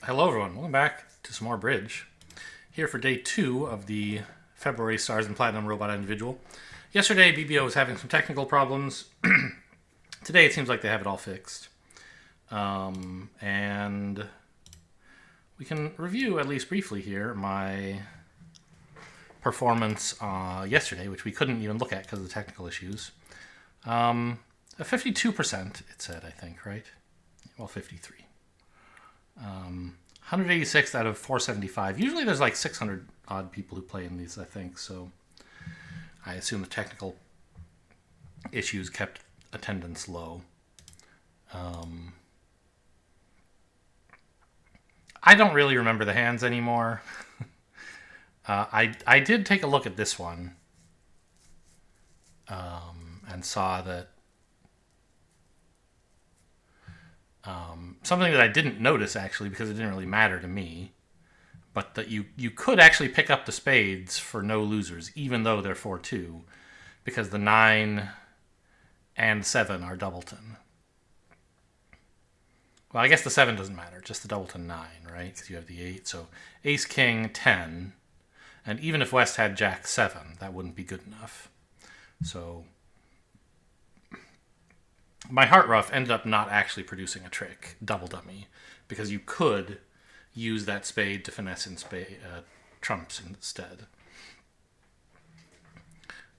Hello everyone, welcome back to some more Bridge. Here for day 2 of the February Stars and Platinum Robot Individual. Yesterday BBO was having some technical problems. Today it seems like they have it all fixed. And we can review, at least briefly here, my performance yesterday, which we couldn't even look at because of the technical issues. A 52% it said, I think, right? Well, 53. 186 out of 475. Usually there's like 600 odd people who play in these, I think, so I assume the technical issues kept attendance low. I don't really remember the hands anymore. I did take a look at this one and saw that something that I didn't notice, actually, because it didn't really matter to me, but that you could actually pick up the spades for no losers, even though they're 4-2, because the 9 and 7 are doubleton. Well, I guess the 7 doesn't matter, just the doubleton 9, right? Because you have the 8, so ace, king, 10, and even if West had jack 7, that wouldn't be good enough. So my heart rough ended up not actually producing a trick, double dummy, because you could use that spade to finesse in trumps instead.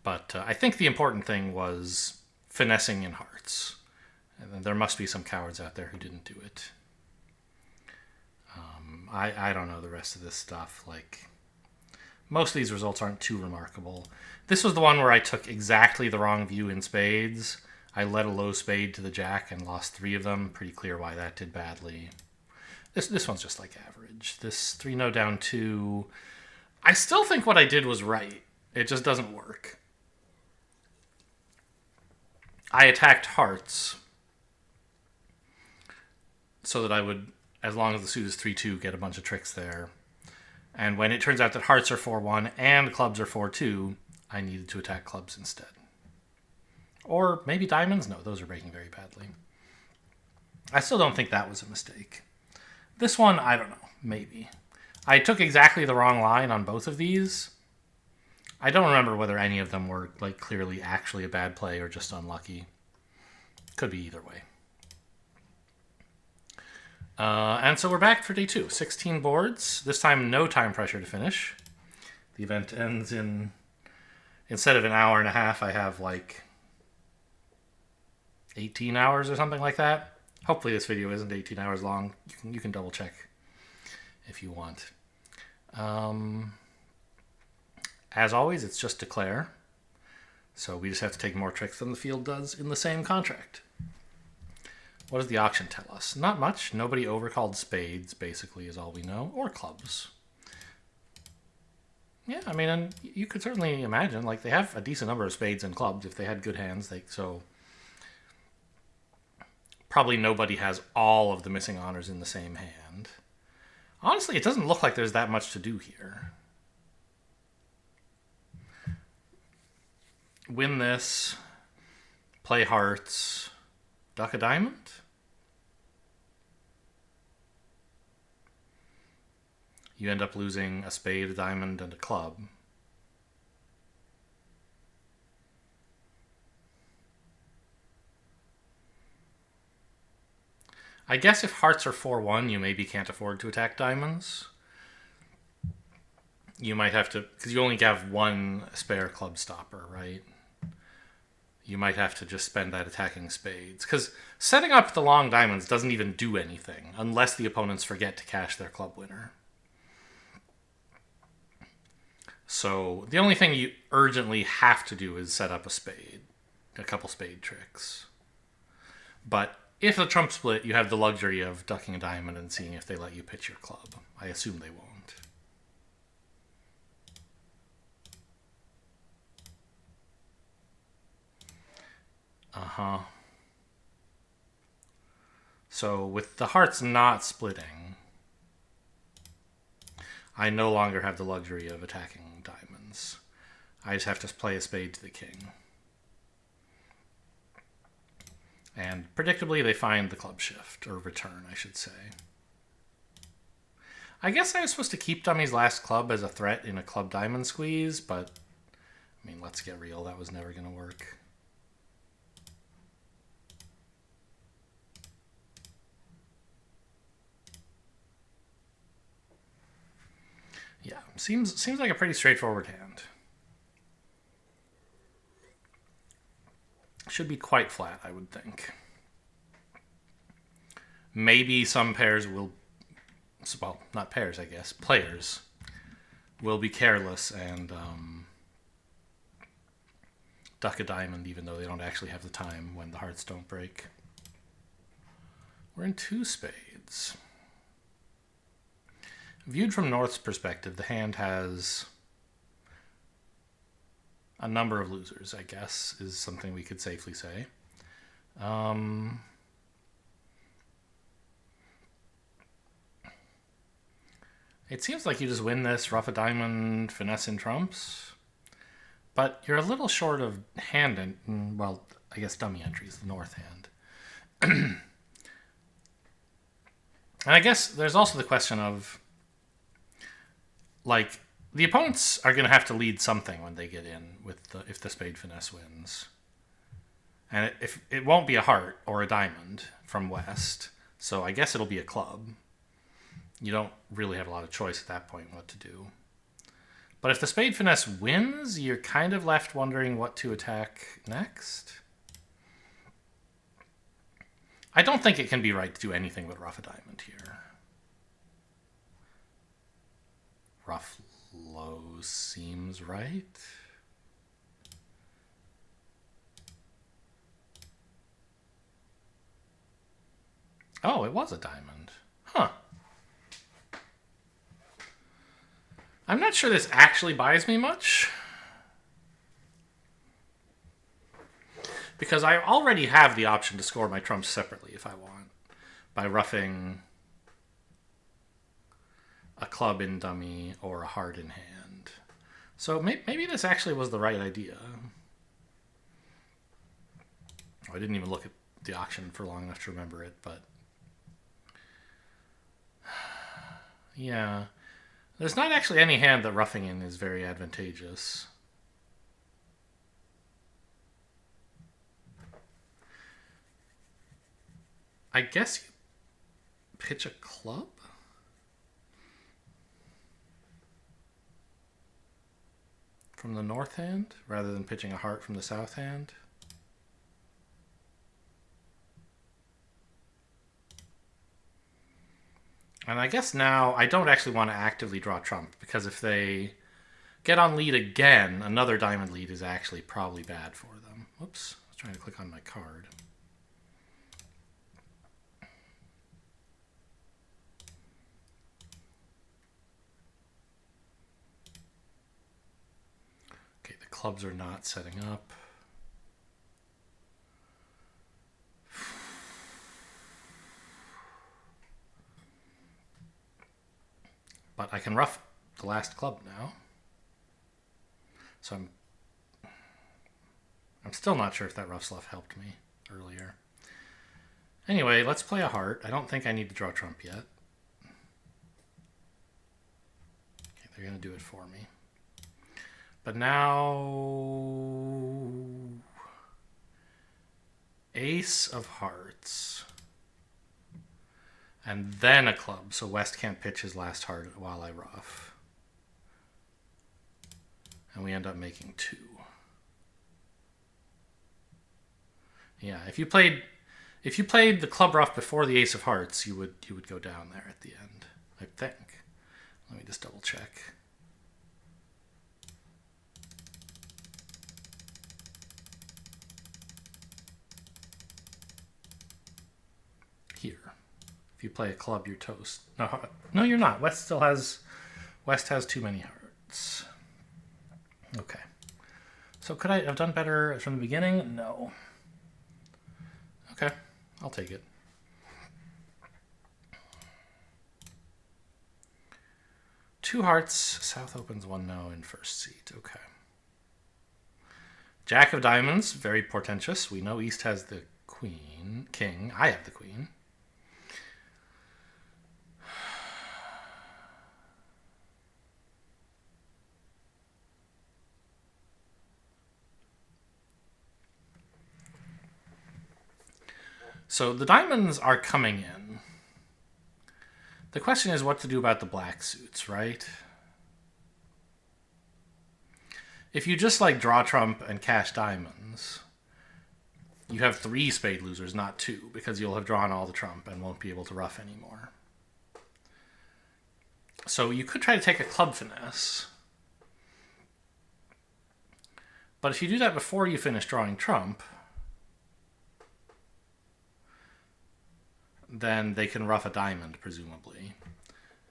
But I think the important thing was finessing in hearts. And there must be some cowards out there who didn't do it. I don't know the rest of this stuff. Like, most of these results aren't too remarkable. This was the one where I took exactly the wrong view in spades. I led a low spade to the jack and lost 3 of them. Pretty clear why that did badly. This one's just like average. This 3-no down 2. I still think what I did was right. It just doesn't work. I attacked hearts so that I would, as long as the suit is 3-2, get a bunch of tricks there. And when it turns out that hearts are 4-1 and clubs are 4-2, I needed to attack clubs instead. Or maybe diamonds? No, those are breaking very badly. I still don't think that was a mistake. This one, I don't know. Maybe. I took exactly the wrong line on both of these. I don't remember whether any of them were like clearly actually a bad play or just unlucky. Could be either way. And so we're back for day 2. 16 boards. This time, no time pressure to finish. The event ends in... Instead of an hour and a half, I have like 18 hours or something like that. Hopefully this video isn't 18 hours long. You can double check if you want. As always, it's just declare. So we just have to take more tricks than the field does in the same contract. What does the auction tell us? Not much. Nobody overcalled spades, basically, is all we know. Or clubs. Yeah, I mean, and you could certainly imagine, like, they have a decent number of spades and clubs. If they had good hands, so probably nobody has all of the missing honors in the same hand. Honestly, it doesn't look like there's that much to do here. Win this, play hearts, duck a diamond? You end up losing a spade, a diamond, and a club. I guess if hearts are 4-1, you maybe can't afford to attack diamonds. You might have to, because you only have one spare club stopper, right? You might have to just spend that attacking spades. Because setting up the long diamonds doesn't even do anything unless the opponents forget to cash their club winner. So the only thing you urgently have to do is set up a spade. A couple spade tricks. But if the trump split, you have the luxury of ducking a diamond and seeing if they let you pitch your club. I assume they won't. So with the hearts not splitting, I no longer have the luxury of attacking diamonds. I just have to play a spade to the king. And predictably, they find the club shift, or return, I should say. I guess I was supposed to keep Dummy's last club as a threat in a club diamond squeeze, but I mean, let's get real. That was never going to work. Yeah, seems like a pretty straightforward hand. Should be quite flat, I would think. Maybe some pairs will, well, not pairs, I guess, players will be careless and duck a diamond even though they don't actually have the time when the hearts don't break. We're in 2 spades. Viewed from North's perspective, the hand has a number of losers, I guess, is something we could safely say. It seems like you just win this, ruff a diamond, finesse in trumps. But you're a little short of hand, and, well, I guess dummy entries, the North hand. And I guess there's also the question of, like, the opponents are going to have to lead something when they get in with if the spade finesse wins. And if it won't be a heart or a diamond from West, so I guess it'll be a club. You don't really have a lot of choice at that point what to do. But if the spade finesse wins, you're kind of left wondering what to attack next. I don't think it can be right to do anything but ruff a diamond here. Ruff low seems right. Oh, it was a diamond. Huh. I'm not sure this actually buys me much. Because I already have the option to score my trumps separately if I want. By ruffing a club in dummy or a heart in hand. So maybe this actually was the right idea. I didn't even look at the auction for long enough to remember it, but... yeah. There's not actually any hand that roughing in is very advantageous. I guess you pitch a club? From the north hand, rather than pitching a heart from the south hand? And I guess now I don't actually want to actively draw trump, because if they get on lead again, another diamond lead is actually probably bad for them. Whoops, I was trying to click on my card. Okay, the clubs are not setting up. But I can ruff the last club now. So I'm still not sure if that rough sluff helped me earlier. Anyway, let's play a heart. I don't think I need to draw trump yet. Okay, they're going to do it for me. But now... ace of hearts. And then a club, so West can't pitch his last heart while I ruff. And we end up making 2. Yeah, if you played the club ruff before the ace of hearts, you would go down there at the end, I think. Let me just double check. Here. If you play a club, you're toast. No, you're not. West has too many hearts. Okay. So could I have done better from the beginning? No. Okay, I'll take it. Two hearts. South opens 1-0 in first seat. Okay. Jack of diamonds, very portentous. We know East has the king. I have the queen. So the diamonds are coming in. The question is what to do about the black suits, right? If you just like draw trump and cash diamonds, you have 3 spade losers, not 2, because you'll have drawn all the trump and won't be able to ruff anymore. So you could try to take a club finesse. But if you do that before you finish drawing trump, then they can ruff a diamond, presumably.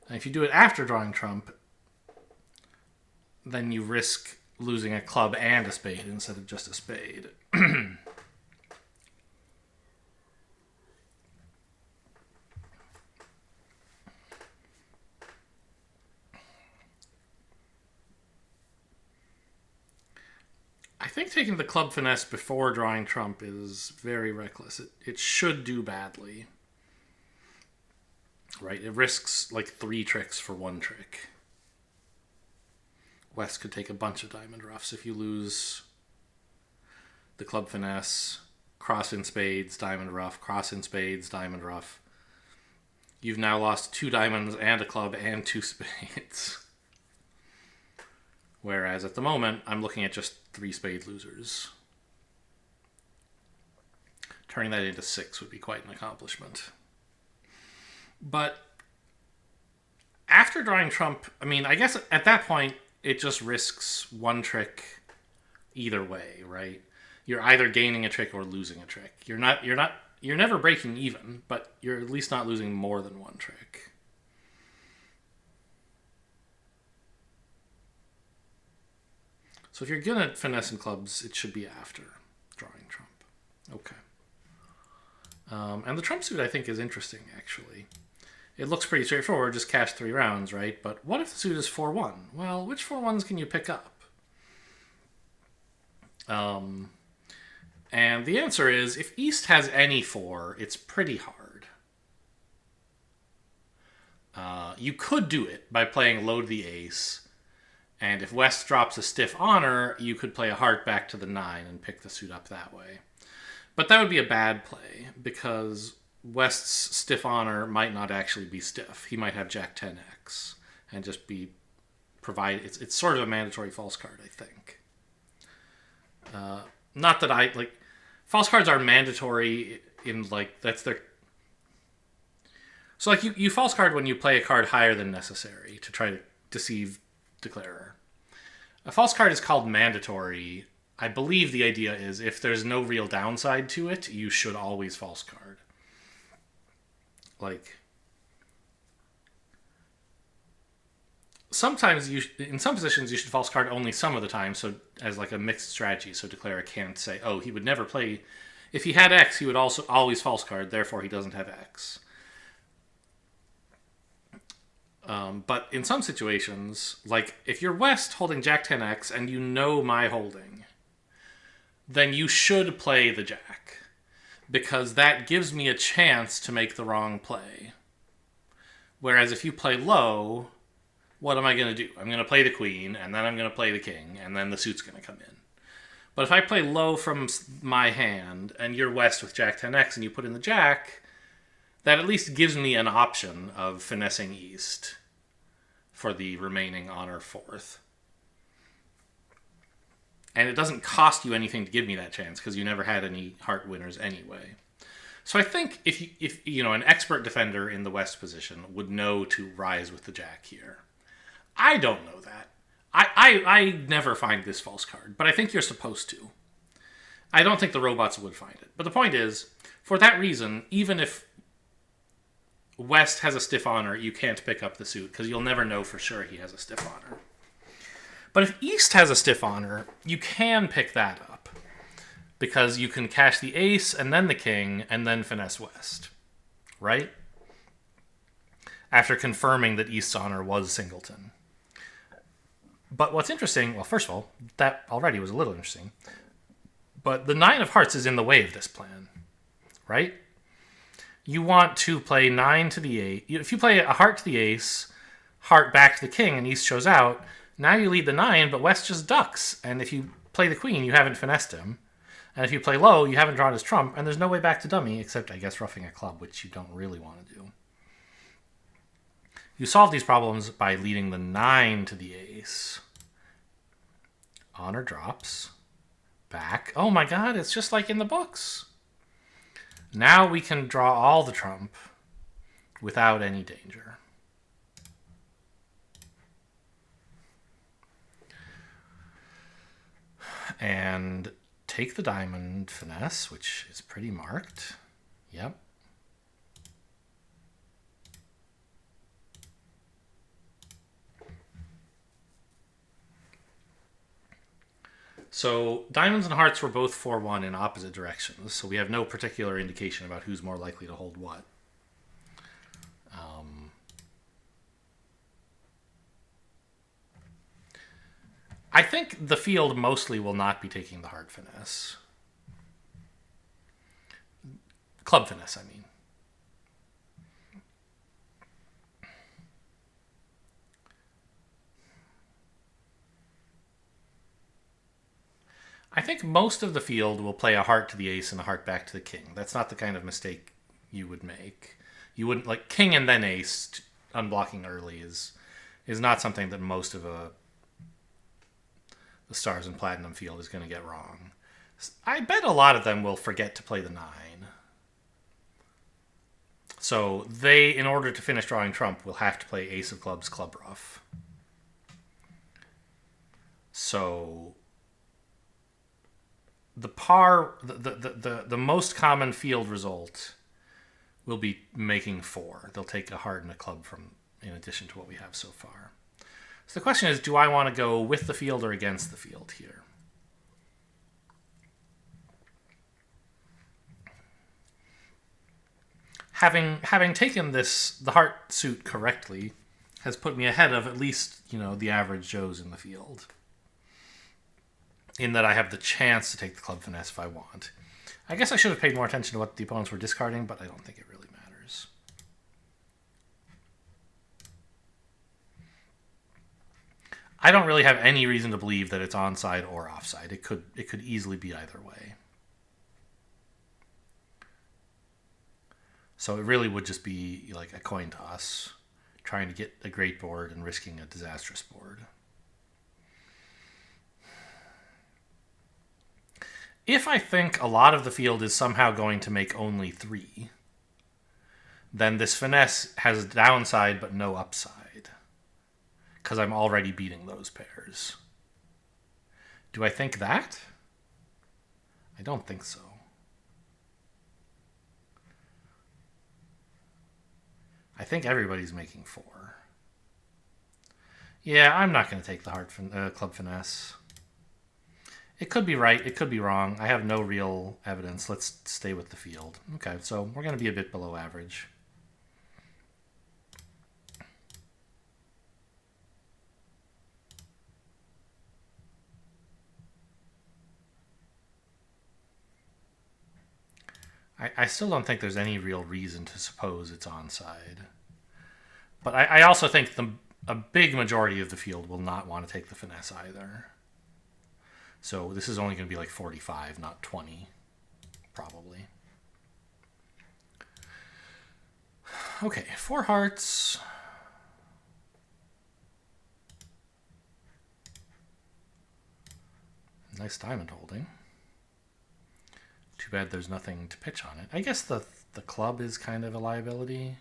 And if you do it after drawing trump, then you risk losing a club and a spade instead of just a spade. I think taking the club finesse before drawing trump is very reckless. It should do badly. Right? It risks like 3 tricks for 1 trick. West could take a bunch of diamond ruffs if you lose the club finesse, cross in spades, diamond ruff, cross in spades, diamond ruff. You've now lost 2 diamonds and a club and 2 spades. Whereas at the moment, I'm looking at just 3 spade losers. Turning that into 6 would be quite an accomplishment. But after drawing trump, I mean, I guess at that point, it just risks 1 trick either way, right? You're either gaining a trick or losing a trick. You're never breaking even, but you're at least not losing more than 1 trick. So if you're gonna finesse in clubs, it should be after drawing trump. Okay. And the trump suit, I think, is interesting, actually. It looks pretty straightforward, just cash 3 rounds, right? But what if the suit is 4-1? Well, which 4-1s can you pick up? And the answer is, if East has any 4, it's pretty hard. You could do it by playing load the ace, and if West drops a stiff honor, you could play a heart back to the 9 and pick the suit up that way. But that would be a bad play, because West's stiff honor might not actually be stiff. He might have Jack 10x and just be it's sort of a mandatory false card, I think. Not that I like false cards are mandatory in like that's their. So like you false card when you play a card higher than necessary to try to deceive declarer. A false card is called mandatory. I believe the idea is if there's no real downside to it, you should always false card. Like, sometimes in some positions you should false card only some of the time, so as like a mixed strategy, so declarer can't say, oh, he would never play. If he had X, he would also always false card, therefore he doesn't have X. But in some situations, like if you're West holding Jack 10x and you know my holding, then you should play the Jack, because that gives me a chance to make the wrong play. Whereas if you play low, what am I going to do? I'm going to play the queen, and then I'm going to play the king, and then the suit's going to come in. But if I play low from my hand, and you're West with Jack 10x, and you put in the Jack, that at least gives me an option of finessing East for the remaining honor 4th. And it doesn't cost you anything to give me that chance, because you never had any heart winners anyway. So I think if you know an expert defender in the West position would know to rise with the Jack here. I don't know that. I never find this false card, but I think you're supposed to. I don't think the robots would find it. But the point is, for that reason, even if West has a stiff honor, you can't pick up the suit, because you'll never know for sure he has a stiff honor. But if East has a stiff honor, you can pick that up, because you can cash the ace and then the king and then finesse West, right? After confirming that East's honor was singleton. But what's interesting, well, first of all, that already was a little interesting, but the 9 of hearts is in the way of this plan, right? You want to play 9 to the 8. If you play a heart to the ace, heart back to the king, and East shows out, now you lead the 9, but West just ducks. And if you play the queen, you haven't finessed him. And if you play low, you haven't drawn his trump, and there's no way back to dummy, except, I guess, roughing a club, which you don't really want to do. You solve these problems by leading the 9 to the ace. Honor drops. Back. Oh my god, it's just like in the books. Now we can draw all the trump without any danger. And take the diamond finesse, which is pretty marked. Yep. So diamonds and hearts were both 4-1 in opposite directions, so we have no particular indication about who's more likely to hold what. I think the field mostly will not be taking the heart finesse. Club finesse, I mean. I think most of the field will play a heart to the ace and a heart back to the king. That's not the kind of mistake you would make. You wouldn't, like, king and then ace unblocking early is not something that most of the stars and platinum field is going to get wrong. I bet a lot of them will forget to play the 9. So they, in order to finish drawing trump, will have to play ace of clubs, club ruff. So the most common field result will be making 4. They'll take a heart and a club from, in addition to what we have so far. So the question is, do I want to go with the field or against the field here? Having taken the heart suit correctly has put me ahead of at least, the average Joes in the field. In that I have the chance to take the club finesse if I want. I guess I should have paid more attention to what the opponents were discarding, but I don't think it really matters. I don't really have any reason to believe that it's onside or offside. It could easily be either way. So it really would just be like a coin toss, trying to get a great board and risking a disastrous board. If I think a lot of the field is somehow going to make only 3, then this finesse has downside but no upside, because I'm already beating those pairs. Do I think that? I don't think so. I think everybody's making 4. Yeah, I'm not going to take the club finesse. It could be right. It could be wrong. I have no real evidence. Let's stay with the field. Okay, so we're going to be a bit below average. I still don't think there's any real reason to suppose it's onside. But I also think a big majority of the field will not want to take the finesse either. So this is only going to be like 45, not 20, probably. Okay, 4 hearts. Nice diamond holding. Too bad there's nothing to pitch on it. I guess the club is kind of a liability.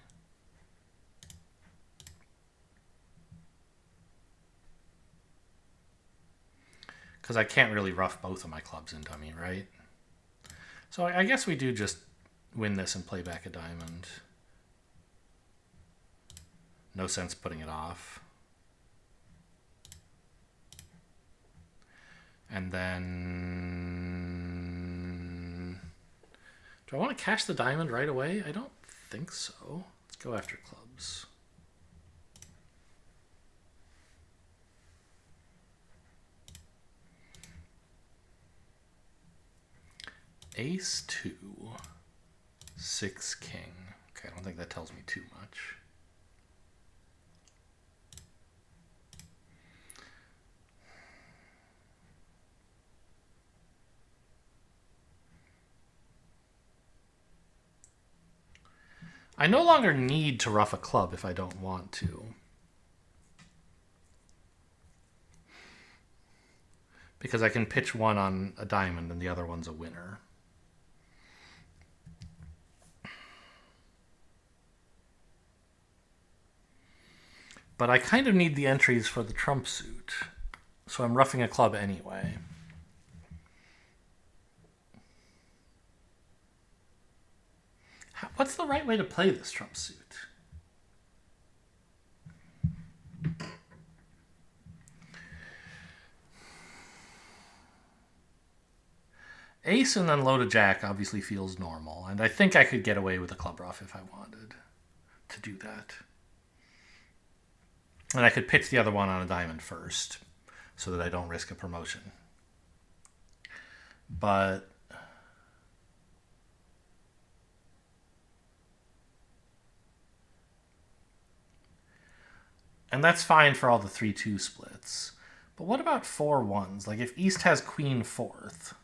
Because I can't really rough both of my clubs in dummy, right? So I guess we do just win this and play back a diamond. No sense putting it off. And then... do I want to cash the diamond right away? I don't think so. Let's go after clubs. Ace 2, 6 king. Okay, I don't think that tells me too much. I no longer need to ruff a club if I don't want to. Because I can pitch one on a diamond and the other one's a winner. But I kind of need the entries for the trump suit. So I'm roughing a club anyway. What's the right way to play this trump suit? Ace and then loaded jack obviously feels normal, and I think I could get away with a club ruff if I wanted to do that. And I could pitch the other one on a diamond first, so that I don't risk a promotion. But and that's fine for all the 3-2 splits. But what about 4-1s? Like if East has queen fourth.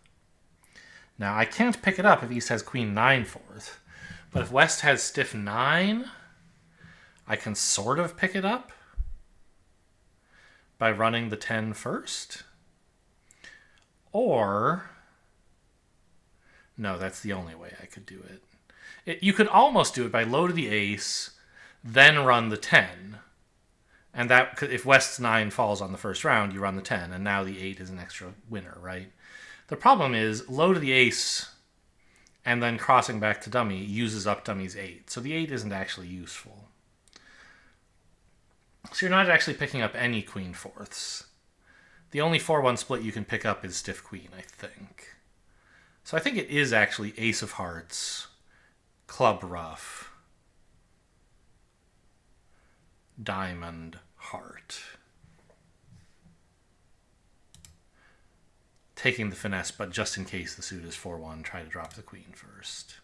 Now I can't pick it up if East has queen 9 fourth. But if West has stiff 9, I can sort of pick it up by running the 10 first. Or, no, that's the only way I could do it. You could almost do it by low to the ace, then run the 10. And that, if West's 9 falls on the first round, you run the 10, and now the 8 is an extra winner, right? The problem is, low to the ace, and then crossing back to dummy, uses up dummy's 8. So the 8 isn't actually useful. So you're not actually picking up any queen fourths. The only 4-1 split you can pick up is stiff queen, I think. So I think it is actually ace of hearts, club ruff, diamond, heart. Taking the finesse, but just in case the suit is 4-1, try to drop the queen first.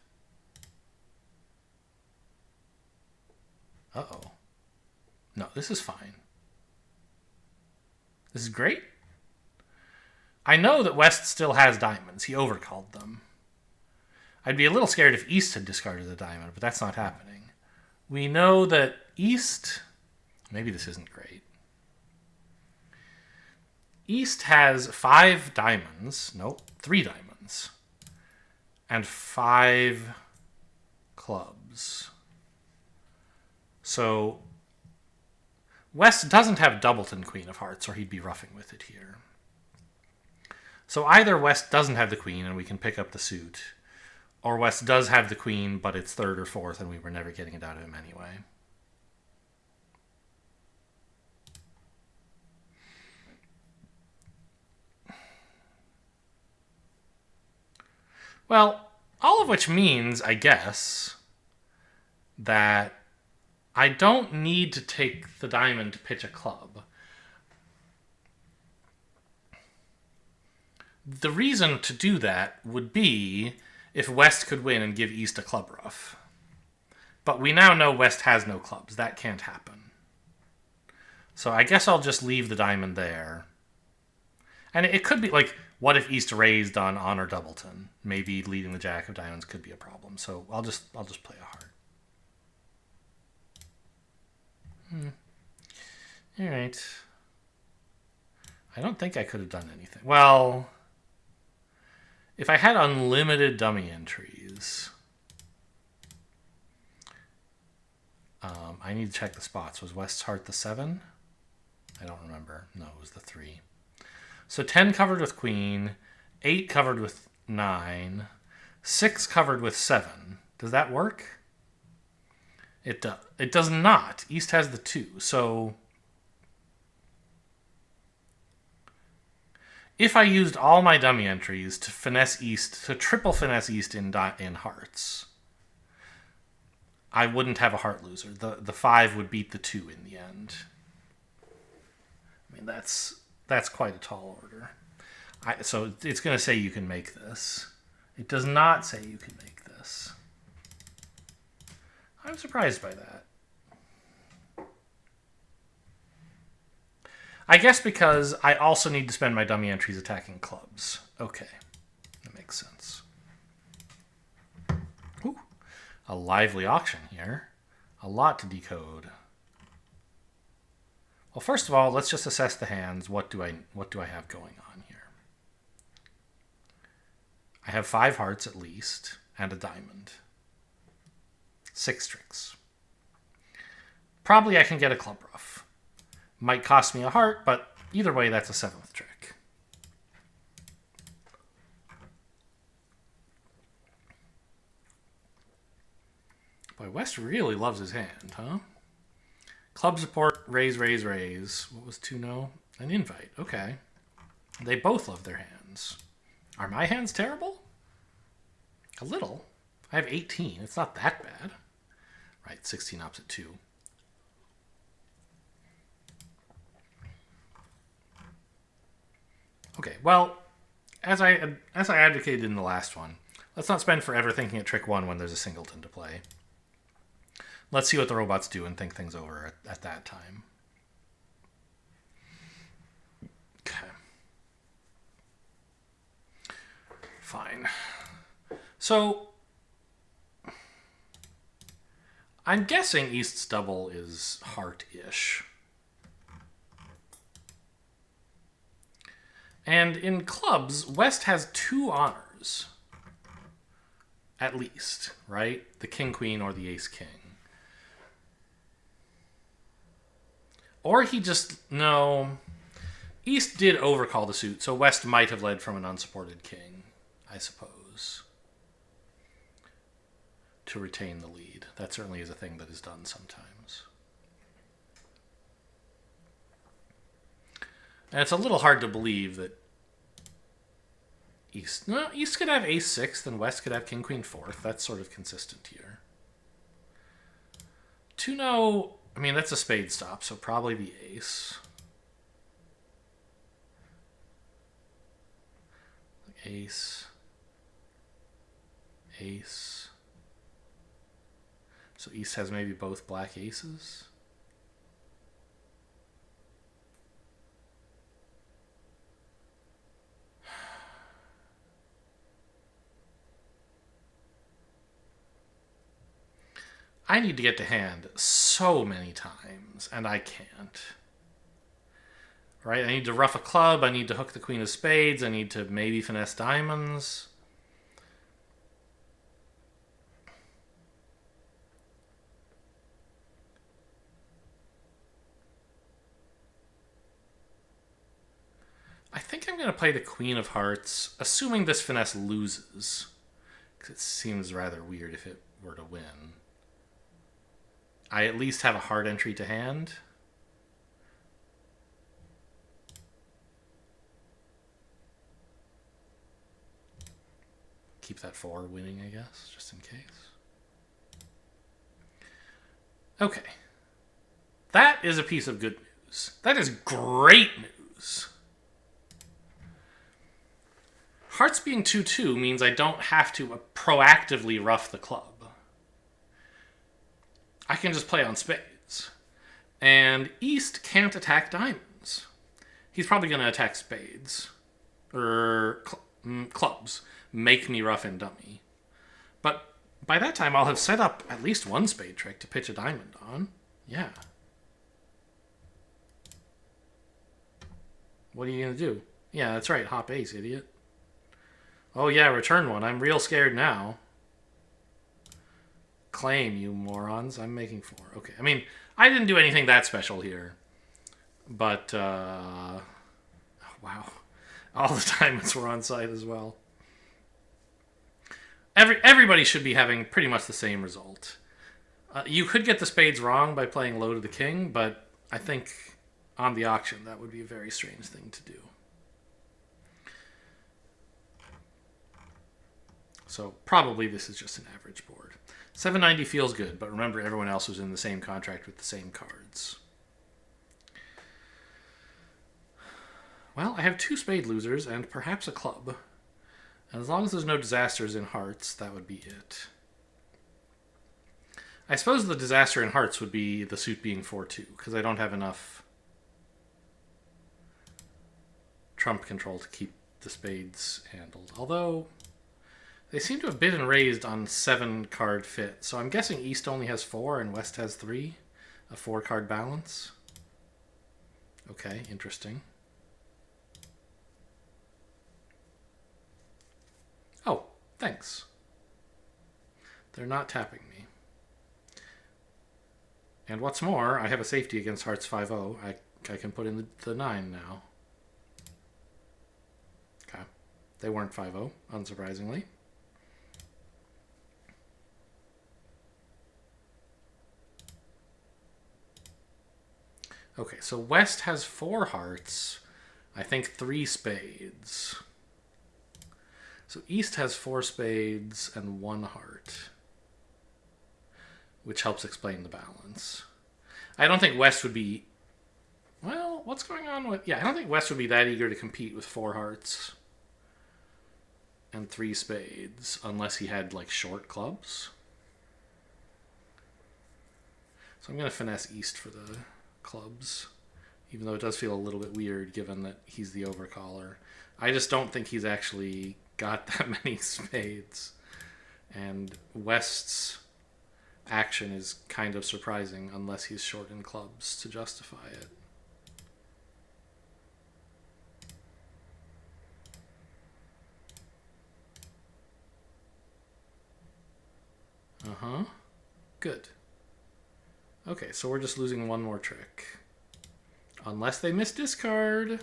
Uh-oh. No, this is fine. This is great. I know that West still has diamonds. He overcalled them. I'd be a little scared if East had discarded the diamond, but that's not happening. We know that East... Maybe this isn't great. East has 5 diamonds. Nope, 3 diamonds. And 5 clubs. So West doesn't have doubleton queen of hearts, or he'd be roughing with it here. So either West doesn't have the queen and we can pick up the suit, or West does have the queen, but it's 3rd or 4th and we were never getting it out of him anyway. Well, all of which means, I guess, that I don't need to take the diamond to pitch a club. The reason to do that would be if West could win and give East a club ruff. But we now know West has no clubs. That can't happen. So I guess I'll just leave the diamond there. And it could be like, what if East raised on honor doubleton? Maybe leading the jack of diamonds could be a problem. So I'll just play a heart. All right. I don't think I could have done anything. Well, if I had unlimited dummy entries, I need to check the spots. Was West's heart the 7? I don't remember. No, it was the 3. So 10 covered with queen, 8 covered with 9, 6 covered with 7. Does that work? It does. It does not. East has the 2. So if I used all my dummy entries to finesse East, to triple finesse East in hearts, I wouldn't have a heart loser. The 5 would beat the 2 in the end. I mean, that's quite a tall order. So it's going to say you can make this. It does not say you can make this. I'm surprised by that. I guess because I also need to spend my dummy entries attacking clubs. Okay, that makes sense. Ooh. A lively auction here. A lot to decode. Well, first of all, let's just assess the hands. What do I have going on here? I have 5 hearts at least and a diamond. 6 tricks. Probably I can get a club ruff. Might cost me a heart, but either way, that's a 7th trick. Boy, West really loves his hand, huh? Club support, raise, raise, raise. What was 2-no? An invite. Okay. They both love their hands. Are my hands terrible? A little. I have 18. It's not that bad. Right, 16 opposite 2. Okay, well, as I advocated in the last one, let's not spend forever thinking at trick 1 when there's a singleton to play. Let's see what the robots do and think things over at that time. Okay. Fine. So, I'm guessing East's double is heart-ish. And in clubs, West has 2 honors. At least, right? The king-queen or the ace-king. Or he just... No. East did overcall the suit, so West might have led from an unsupported king, I suppose, to retain the lead. That certainly is a thing that is done sometimes. And it's a little hard to believe that East... No, East could have ace 6th and West could have king queen 4th. That's sort of consistent here. 2-no... I mean, that's a spade stop, so probably the ace. Ace. Ace. So East has maybe both black aces. I need to get to hand so many times, and I can't. Right? I need to ruff a club, I need to hook the queen of spades, I need to maybe finesse diamonds. I think I'm going to play the queen of hearts, assuming this finesse loses, because it seems rather weird if it were to win. I at least have a hard entry to hand. Keep that 4 winning, I guess, just in case. Okay. That is a piece of good news. That is great news. Hearts being 2-2 means I don't have to proactively ruff the club. I can just play on spades. And East can't attack diamonds. He's probably going to attack spades. Or clubs. Make me rough and dummy. But by that time, I'll have set up at least one spade trick to pitch a diamond on. Yeah. What are you going to do? Yeah, that's right. Hop ace, idiot. Oh yeah, return one. I'm real scared now. Claim, you morons. I'm making 4. Okay, I mean, I didn't do anything that special here. But, wow. All the diamonds were on site as well. Everybody should be having pretty much the same result. You could get the spades wrong by playing low to the king, but I think on the auction that would be a very strange thing to do. So probably this is just an average board. 790 feels good, but remember everyone else was in the same contract with the same cards. Well, I have 2 spade losers and perhaps a club. And as long as there's no disasters in hearts, that would be it. I suppose the disaster in hearts would be the suit being 4-2, because I don't have enough trump control to keep the spades handled. Although, They seem to have bid and raised on 7-card fit, so I'm guessing East only has 4 and West has 3. A 4-card balance. Okay, interesting. Oh, thanks. They're not tapping me. And what's more, I have a safety against Hearts 5-0. I can put in the 9 now. Okay. They weren't 5-0, unsurprisingly. Okay, so West has 4 hearts. I think 3 spades. So East has 4 spades and 1 heart, which helps explain the balance. I don't think West would be... Well, what's going on with... Yeah, I don't think West would be that eager to compete with 4 hearts and 3 spades unless he had, like, short clubs. So I'm going to finesse East for the clubs, even though it does feel a little bit weird given that he's the overcaller. I just don't think he's actually got that many spades. And West's action is kind of surprising unless he's short in clubs to justify it. Uh-huh. Good. Okay, so we're just losing one more trick. Unless they miss discard. Okay,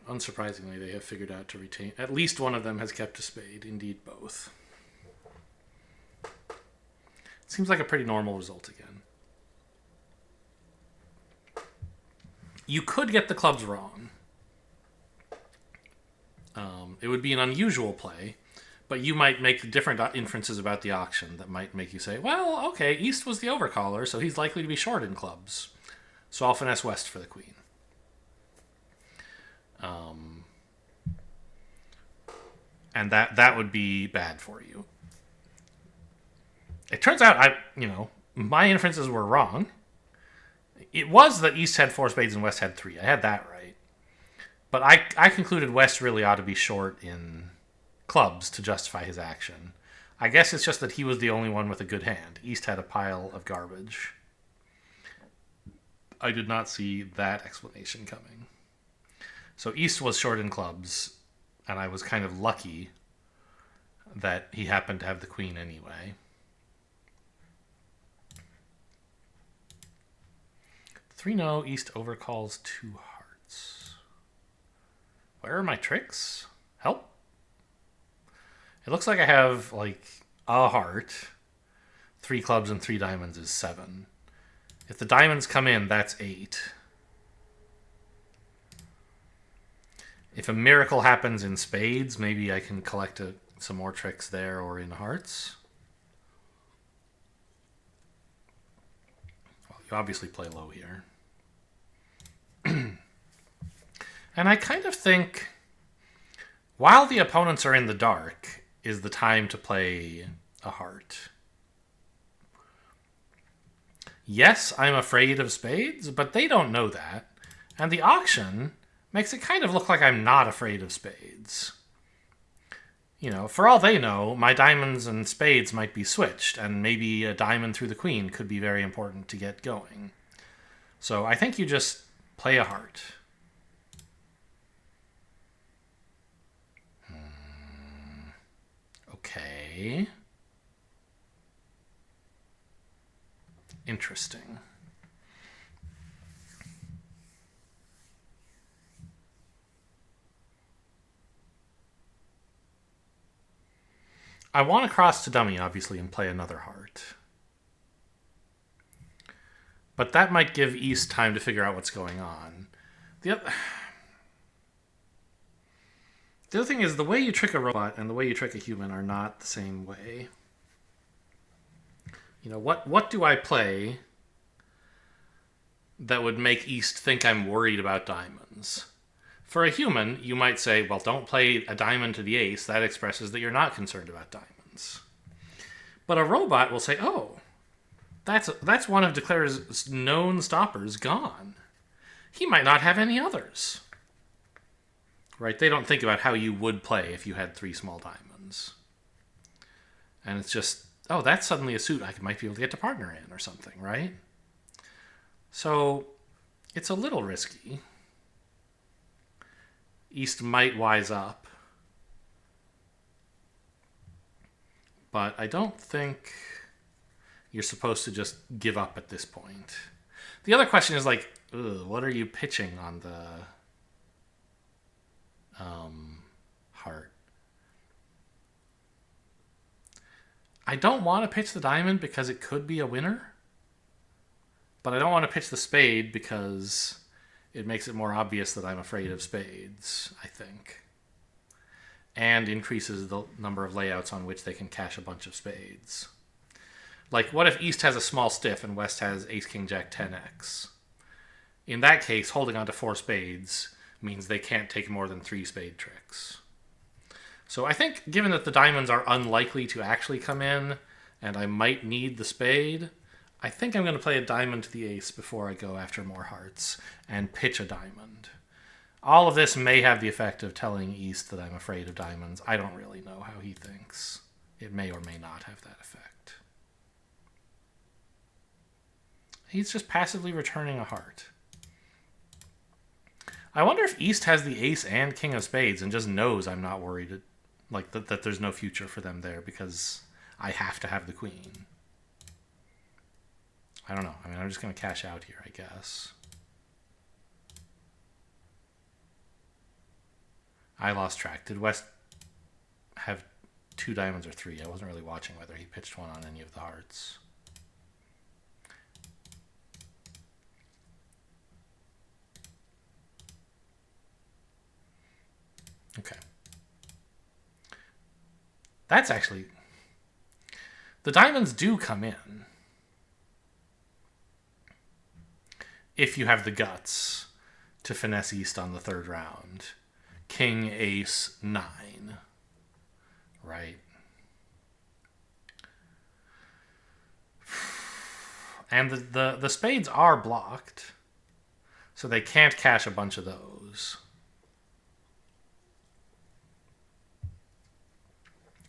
unsurprisingly, they have figured out to retain... At least one of them has kept a spade. Indeed, both. Seems like a pretty normal result again. You could get the clubs wrong. It would be an unusual play, but you might make different inferences about the auction that might make you say, well, okay, East was the overcaller, so he's likely to be short in clubs. So I'll finesse West for the queen. And that would be bad for you. It turns out my inferences were wrong. It was that East had 4 spades and West had 3. I had that right. But I concluded West really ought to be short in clubs to justify his action. I guess it's just that he was the only one with a good hand. East had a pile of garbage. I did not see that explanation coming. So East was short in clubs, and I was kind of lucky that he happened to have the queen anyway. 3-0, East overcalls 2 hearts. Where are my tricks? Help. It looks like I have, like, a heart. 3 clubs and 3 diamonds is 7. If the diamonds come in, that's 8. If a miracle happens in spades, maybe I can collect some more tricks there or in hearts. Well, you obviously play low here. And I kind of think, while the opponents are in the dark, is the time to play a heart. Yes, I'm afraid of spades, but they don't know that. And the auction makes it kind of look like I'm not afraid of spades. For all they know, my diamonds and spades might be switched, and maybe a diamond through the queen could be very important to get going. So I think you just play a heart. Okay. Interesting. I want to cross to dummy, obviously, and play another heart. But that might give East time to figure out what's going on. The other thing is, the way you trick a robot and the way you trick a human are not the same way. What do I play that would make East think I'm worried about diamonds? For a human, you might say, well, don't play a diamond to the ace. That expresses that you're not concerned about diamonds. But a robot will say, oh, that's one of Declare's known stoppers gone. He might not have any others. Right? They don't think about how you would play if you had 3 small diamonds. And it's just, oh, that's suddenly a suit I might be able to get to partner in or something, right? So it's a little risky. East might wise up. But I don't think you're supposed to just give up at this point. The other question is like, what are you pitching on the heart? I don't want to pitch the diamond because it could be a winner. But I don't want to pitch the spade because it makes it more obvious that I'm afraid of spades, I think. And increases the number of layouts on which they can cash a bunch of spades. Like, what if East has a small stiff and West has Ace, King, Jack, 10x? In that case, holding on to 4 spades means they can't take more than 3 spade tricks. So I think, given that the diamonds are unlikely to actually come in, and I might need the spade, I think I'm going to play a diamond to the ace before I go after more hearts and pitch a diamond. All of this may have the effect of telling East that I'm afraid of diamonds. I don't really know how he thinks. It may or may not have that effect. He's just passively returning a heart. I wonder if East has the ace and king of spades and just knows I'm not worried, like that there's no future for them there because I have to have the queen. I don't know. I mean, I'm just going to cash out here, I guess. I lost track. Did West have 2 diamonds or 3? I wasn't really watching whether he pitched one on any of the hearts. Okay. That's actually... The diamonds do come in. If you have the guts to finesse East on the 3rd round. King, ace, 9. Right? And the spades are blocked. So they can't cash a bunch of those.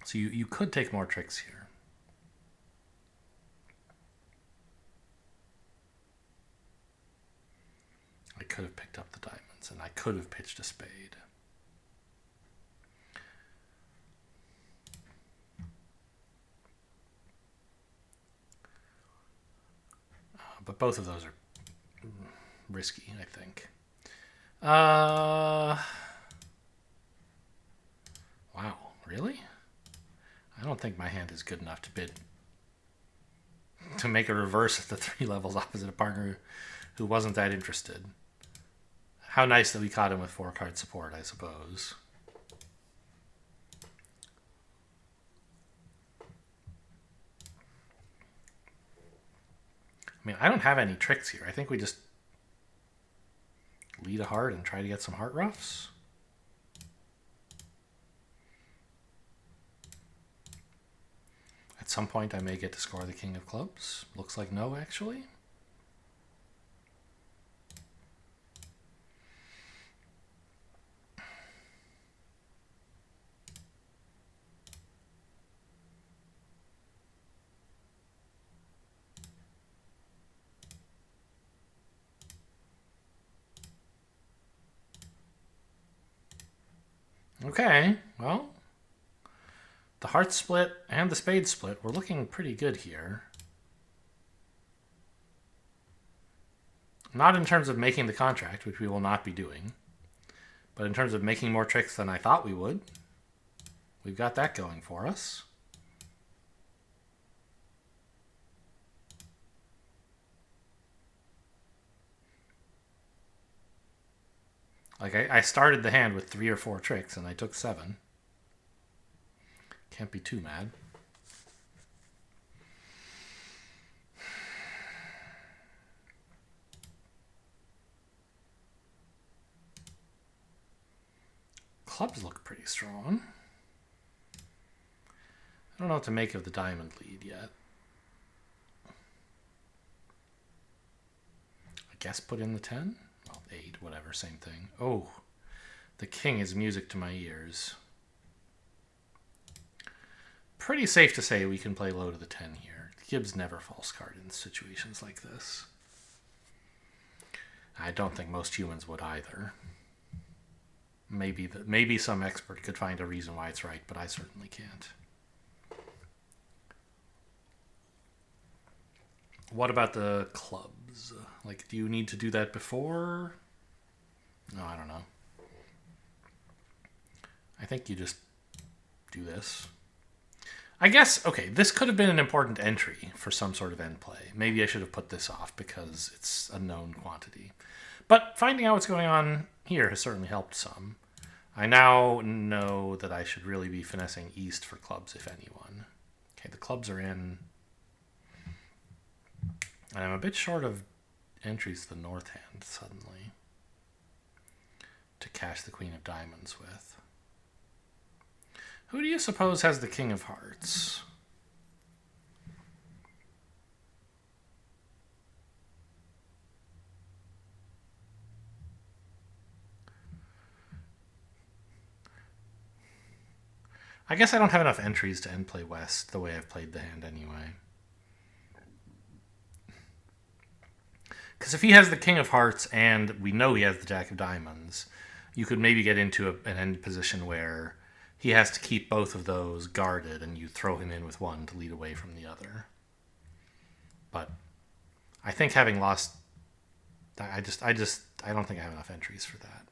So you could take more tricks here. I could have picked up the diamonds, and I could have pitched a spade. But both of those are risky, I think. Wow, really? I don't think my hand is good enough to make a reverse at the 3 levels opposite a partner who wasn't that interested. How nice that we caught him with 4-card support, I suppose. I mean, I don't have any tricks here. I think we just lead a heart and try to get some heart roughs. At some point, I may get to score the king of clubs. Looks like no, actually. Okay, well, the heart split and the spade split, we're looking pretty good here. Not in terms of making the contract, which we will not be doing, but in terms of making more tricks than I thought we would. We've got that going for us. Like, I started the hand with 3 or 4 tricks, and I took 7. Can't be too mad. Clubs look pretty strong. I don't know what to make of the diamond lead yet. I guess put in the 10? Well, 8, whatever, same thing. Oh, the king is music to my ears. Pretty safe to say we can play low to the 10 here. Gibbs never false card in situations like this. I don't think most humans would either. Maybe some expert could find a reason why it's right, but I certainly can't. What about the clubs? Like, do you need to do that before? No, I don't know. I think you just do this. I guess, okay, this could have been an important entry for some sort of end play. Maybe I should have put this off because it's a known quantity. But finding out what's going on here has certainly helped some. I now know that I should really be finessing east for clubs, if anyone. Okay, the clubs are in. And I'm a bit short of entries to the north hand, suddenly, to cash the queen of diamonds with. Who do you suppose has the king of hearts? I guess I don't have enough entries to end play west the way I've played the hand anyway. Because if he has the king of hearts and we know he has the jack of diamonds, you could maybe get into an end position where he has to keep both of those guarded and you throw him in with one to lead away from the other. But I think having lost, I don't think I have enough entries for that.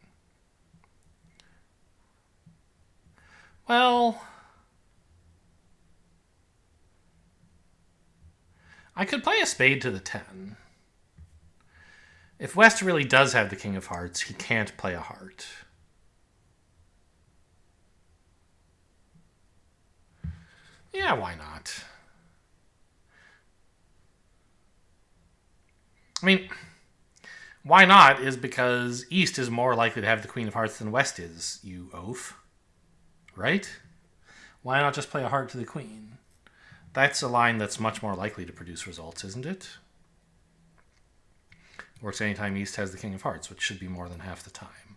Well, I could play a spade to the 10. If West really does have the king of hearts, he can't play a heart. Yeah, why not? I mean, why not is because East is more likely to have the queen of hearts than West is, you oaf. Right? Why not just play a heart to the queen? That's a line that's much more likely to produce results, isn't it? Works anytime East has the king of hearts, which should be more than half the time.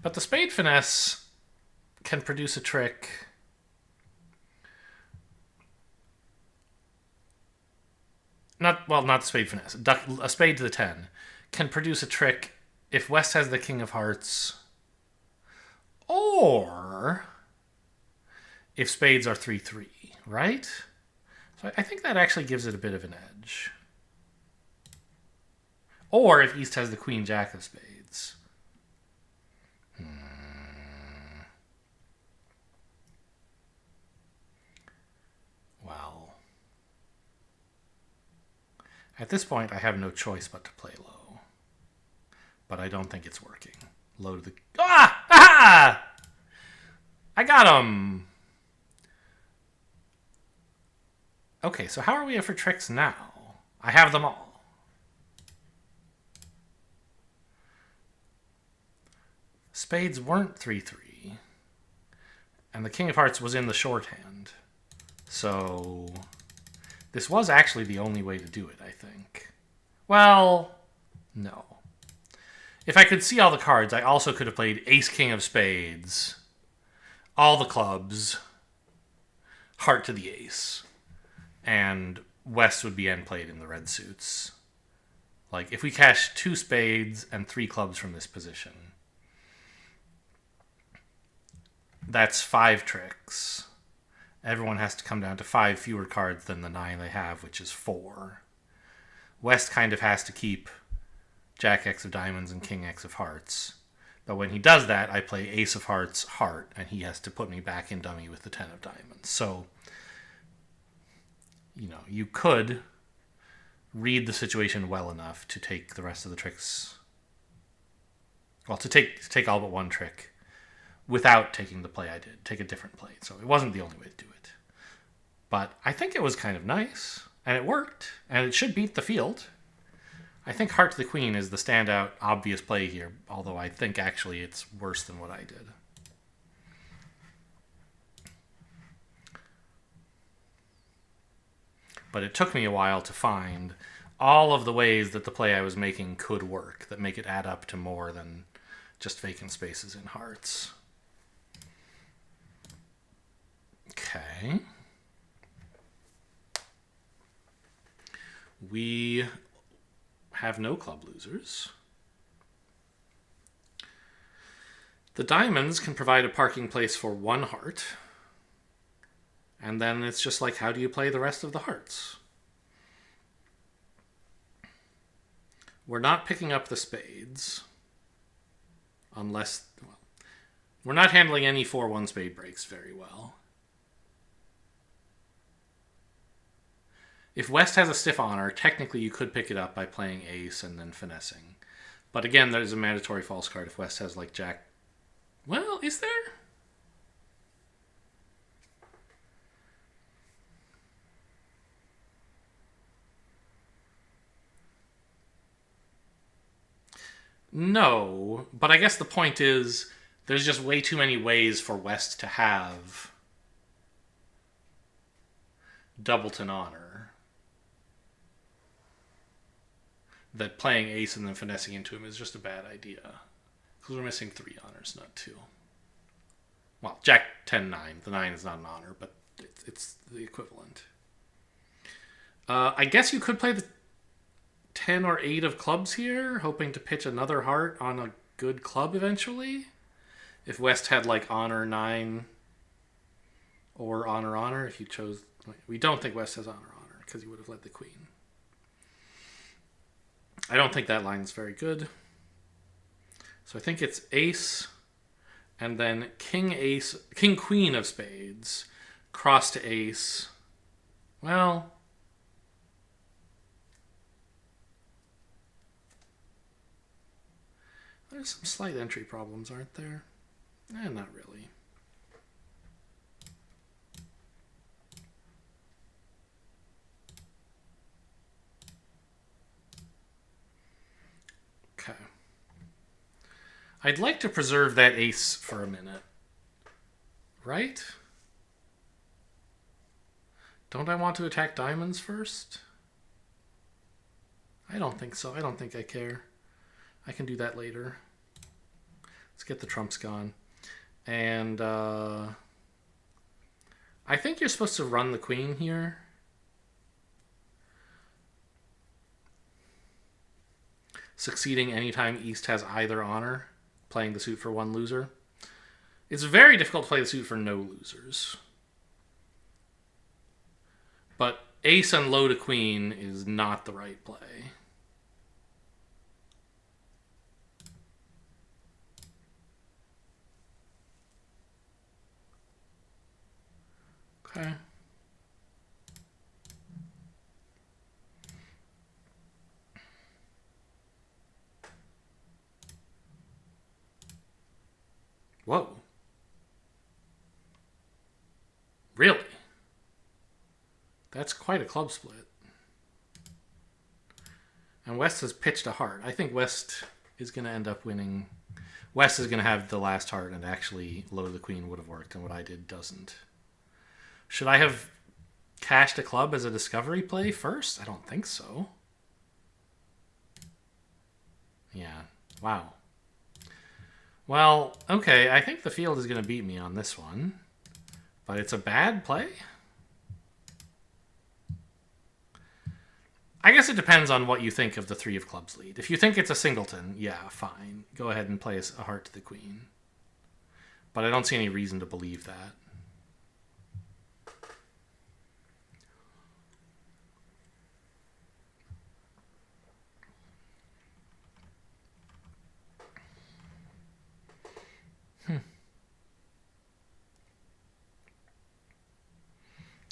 But the spade finesse can produce a trick. Not the spade finesse. A spade to the 10 can produce a trick if West has the king of hearts, or if spades are 3-3, right? So I think that actually gives it a bit of an edge. Or if East has the queen jack of spades. Well, at this point I have no choice but to play low. But I don't think it's working. Low to the... Ah! Ah! I got him! Okay, so how are we for tricks now? I have them all. Spades weren't 3-3. And the king of hearts was in the shorthand. So this was actually the only way to do it, I think. Well, no. If I could see all the cards, I also could have played ace-king of spades, all the clubs, heart to the ace, and West would be end played in the red suits. Like, if we cash 2 spades and 3 clubs from this position, that's 5 tricks. Everyone has to come down to 5 fewer cards than the 9 they have, which is 4. West kind of has to keep Jack X of diamonds and King X of hearts. But when he does that, I play Ace of hearts, heart, and he has to put me back in dummy with the 10 of diamonds. So, you know, you could read the situation well enough to take the rest of the tricks. Well, to take all but one trick without taking the play I did. Take a different play. So it wasn't the only way to do it. But I think it was kind of nice, and it worked, and it should beat the field. I think heart to the queen is the standout, obvious play here, although I think actually it's worse than what I did. But it took me a while to find all of the ways that the play I was making could work that make it add up to more than just vacant spaces in hearts. Okay. We have no club losers. The diamonds can provide a parking place for one heart. And then it's just like, how do you play the rest of the hearts? We're not picking up the spades. Unless... Well, we're not handling any 4-1 spade breaks very well. If West has a stiff honor, technically you could pick it up by playing ace and then finessing. But again, there's a mandatory false card if West has like jack... Well, is there? No, but I guess the point is there's just way too many ways for West to have Doubleton honor that playing ace and then finessing into him is just a bad idea. Because we're missing 3 honors, not 2. Well, Jack 10-9. The 9 is not an honor, but it's the equivalent. I guess you could play the 10 or 8 of clubs here, hoping to pitch another heart on a good club eventually. If West had like honor 9 or honor, if you chose... We don't think West has honor, because he would have led the queen. I don't think that line's very good. So I think it's ace, and then king queen of spades, cross to ace. Well, there's some slight entry problems, aren't there? Not really. Okay. I'd like to preserve that ace for a minute. Right? Don't I want to attack diamonds first? I don't think so. I don't think I care. I can do that later. Let's get the trumps gone. And I think you're supposed to run the queen here. Succeeding anytime East has either honor, playing the suit for 1 loser. It's very difficult to play the suit for no losers. But ace and low to queen is not the right play. Okay. Whoa. Really? That's quite a club split. And West has pitched a heart. I think West is going to end up winning. West is going to have the last heart, and actually low to the queen would have worked, and what I did doesn't. Should I have cashed a club as a discovery play first? I don't think so. Yeah. Wow. Well, okay, I think the field is going to beat me on this one. But it's a bad play? I guess it depends on what you think of the 3 of clubs lead. If you think it's a singleton, yeah, fine. Go ahead and play a heart to the queen. But I don't see any reason to believe that.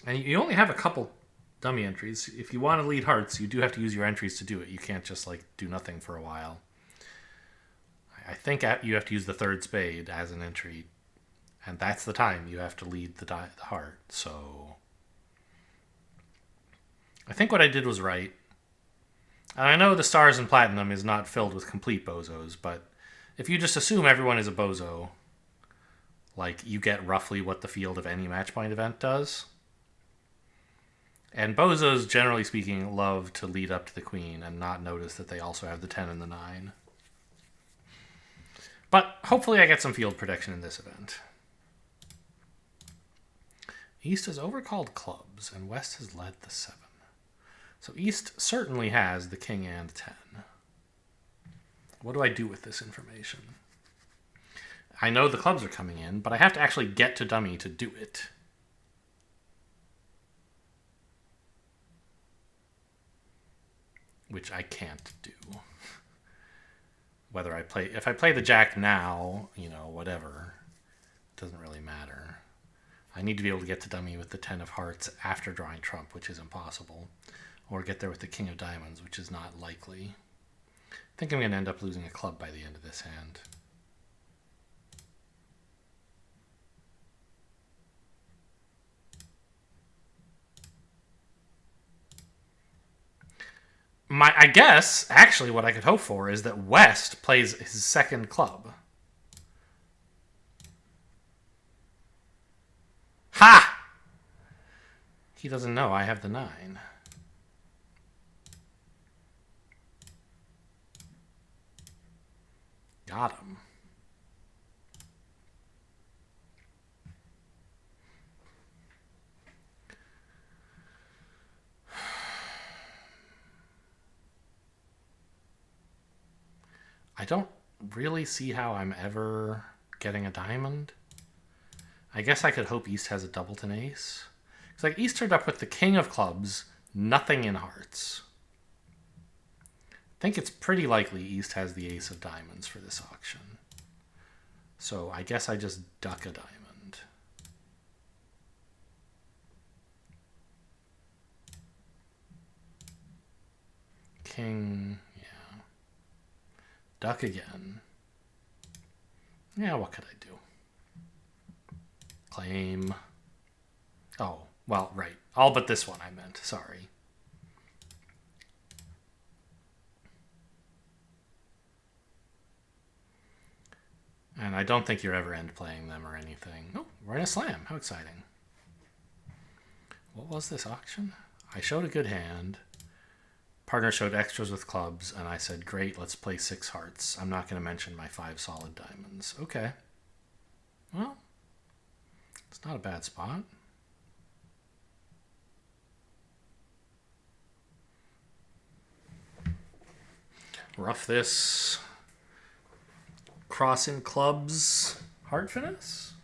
And you only have a couple dummy entries. If you want to lead hearts, you do have to use your entries to do it. You can't just like do nothing for a while. I think you have to use the 3rd spade as an entry, and that's the time you have to lead the heart. So I think what I did was right. And I know the stars and platinum is not filled with complete bozos, but if you just assume everyone is a bozo, like you get roughly what the field of any match point event does. And bozos, generally speaking, love to lead up to the queen and not notice that they also have the 10 and the 9. But hopefully I get some field protection in this event. East has overcalled clubs, and West has led the 7. So East certainly has the king and 10. What do I do with this information? I know the clubs are coming in, but I have to actually get to dummy to do it. Which I can't do. Whether I play... If I play the jack now, whatever. It doesn't really matter. I need to be able to get to dummy with the 10 of hearts after drawing trump, which is impossible. Or get there with the king of diamonds, which is not likely. I think I'm going to end up losing a club by the end of this hand. I guess, actually, what I could hope for is that West plays his second club. Ha! He doesn't know I have the 9. Got him. I don't really see how I'm ever getting a diamond. I guess I could hope East has a doubleton ace. It's like East turned up with the king of clubs, nothing in hearts. I think it's pretty likely East has the ace of diamonds for this auction. So I guess I just duck a diamond. King, yeah. Duck again. Yeah, what could I do? Claim. Oh, well, right. All but this one I meant. Sorry. And I don't think you're ever end playing them or anything. Oh, we're in a slam. How exciting. What was this auction? I showed a good hand. Partner showed extras with clubs, and I said, great, let's play 6 hearts. I'm not going to mention my 5 solid diamonds. Okay. Well, it's not a bad spot. Rough this. Cross in clubs. Heart finesse?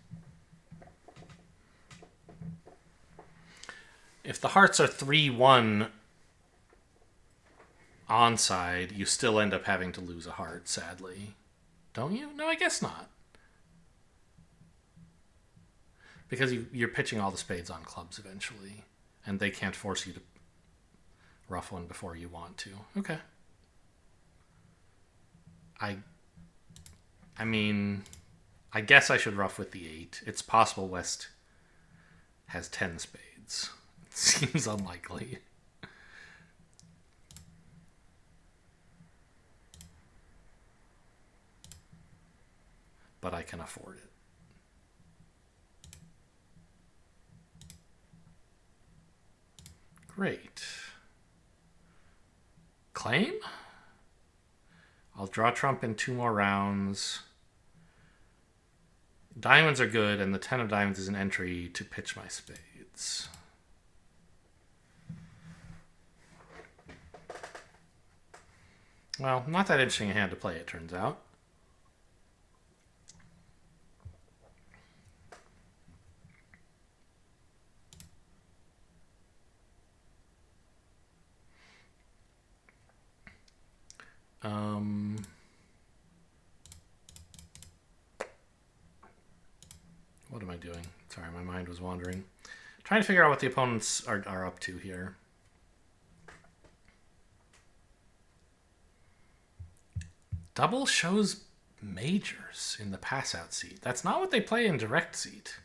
If the hearts are 3-1 onside, you still end up having to lose a heart, sadly. Don't you? No, I guess not. Because you're pitching all the spades on clubs eventually, and they can't force you to rough one before you want to. Okay. I mean, I guess I should rough with the 8. It's possible West has 10 spades. It seems unlikely. But I can afford it. Great. Claim? I'll draw trump in 2 more rounds. Diamonds are good, and the 10 of diamonds is an entry to pitch my spades. Well, not that interesting a hand to play, it turns out. What am I doing? Sorry, my mind was wandering. Trying to figure out what the opponents are up to here. Double shows majors in the pass-out seat. That's not what they play in direct seat.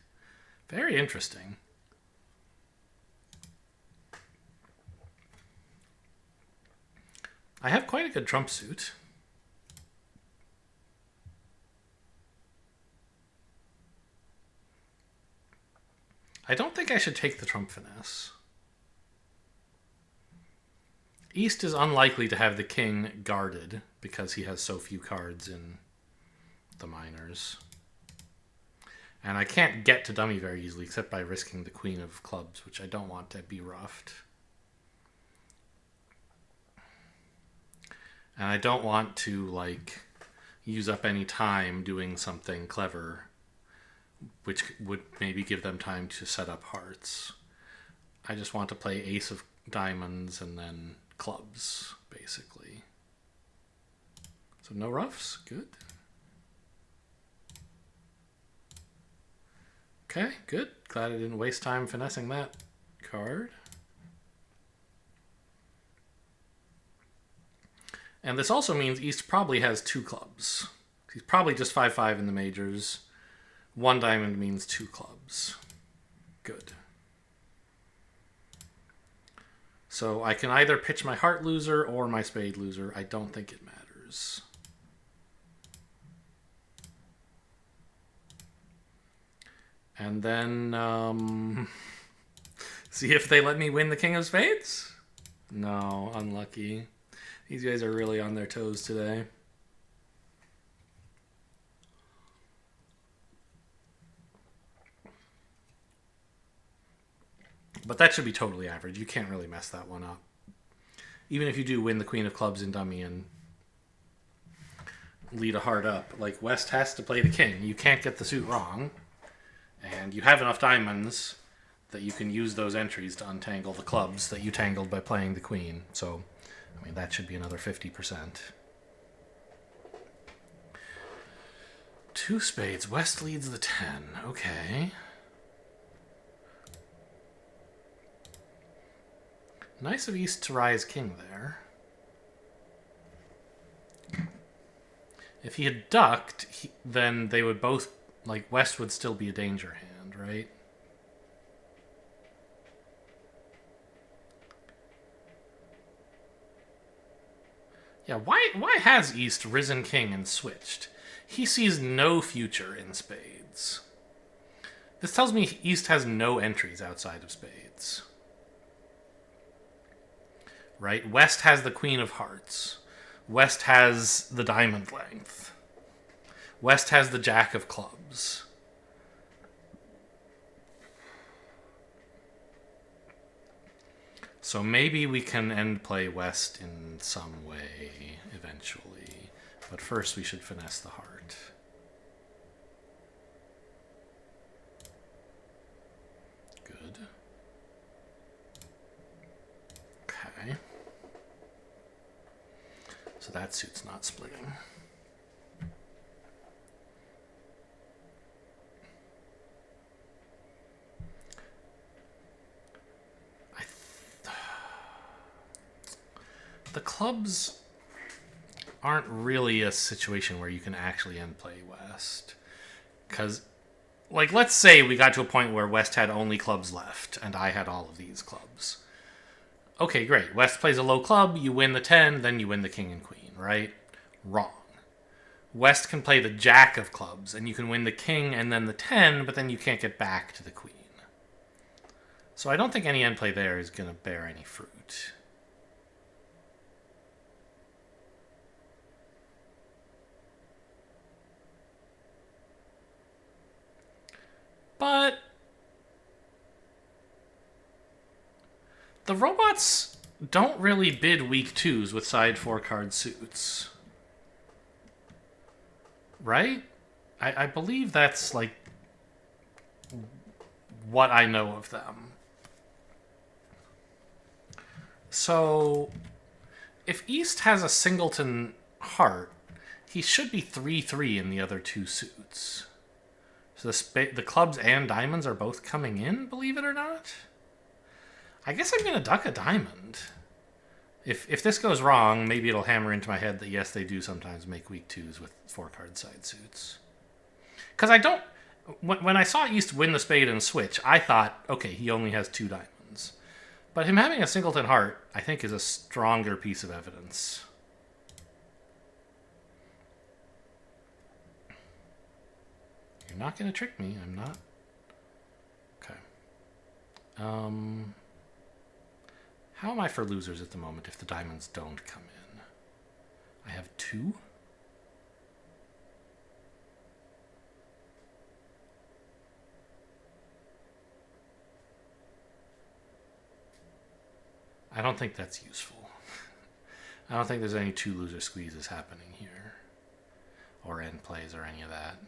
Very interesting. I have quite a good trump suit. I don't think I should take the trump finesse. East is unlikely to have the king guarded because he has so few cards in the minors. And I can't get to dummy very easily except by risking the queen of clubs, which I don't want to be roughed. And I don't want to, like, use up any time doing something clever, which would maybe give them time to set up hearts. I just want to play ace of diamonds and then clubs, basically. So no roughs, good. Okay, good. Glad I didn't waste time finessing that card. And this also means East probably has 2 clubs. He's probably just 5-5 in the majors. 1 diamond means 2 clubs. Good. So I can either pitch my heart loser or my spade loser. I don't think it matters. And then see if they let me win the king of spades? No, unlucky. These guys are really on their toes today. But that should be totally average. You can't really mess that one up. Even if you do win the queen of clubs in dummy and lead a heart up, like, West has to play the king. You can't get the suit wrong. And you have enough diamonds that you can use those entries to untangle the clubs that you tangled by playing the queen. So, I mean, that should be another 50%. 2 spades. West leads the 10. Okay. Nice of East to rise king there. If he had ducked, then they would both, like, West would still be a danger hand, right? Yeah, why has East risen king and switched? He sees no future in spades. This tells me East has no entries outside of spades. Right? West has the queen of hearts. West has the diamond length. West has the jack of clubs. So maybe we can end play West in some way eventually. But first we should finesse the heart. Good. Okay. So that suit's not splitting. The clubs aren't really a situation where you can actually end play West. Because, like, let's say we got to a point where West had only clubs left and I had all of these clubs. Okay, great. West plays a low club, you win the 10, then you win the king and queen, right? Wrong. West can play the jack of clubs and you can win the king and then the 10, but then you can't get back to the queen. So I don't think any end play there is going to bear any fruit. But the robots don't really bid weak 2s with side 4 card suits. Right? I believe that's, like, what I know of them. So if East has a singleton heart, he should be 3-3 in the other 2 suits. So the clubs and diamonds are both coming in, believe it or not? I guess I'm going to duck a diamond. If this goes wrong, maybe it'll hammer into my head that yes, they do sometimes make weak 2s with 4-card side suits. Because I don't... When I saw East win the spade and switch, I thought, okay, he only has 2 diamonds. But him having a singleton heart, I think, is a stronger piece of evidence. You're not going to trick me. I'm not. Okay. How am I for losers at the moment if the diamonds don't come in? I have 2? I don't think that's useful. I don't think there's any 2 loser squeezes happening here. Or end plays or any of that.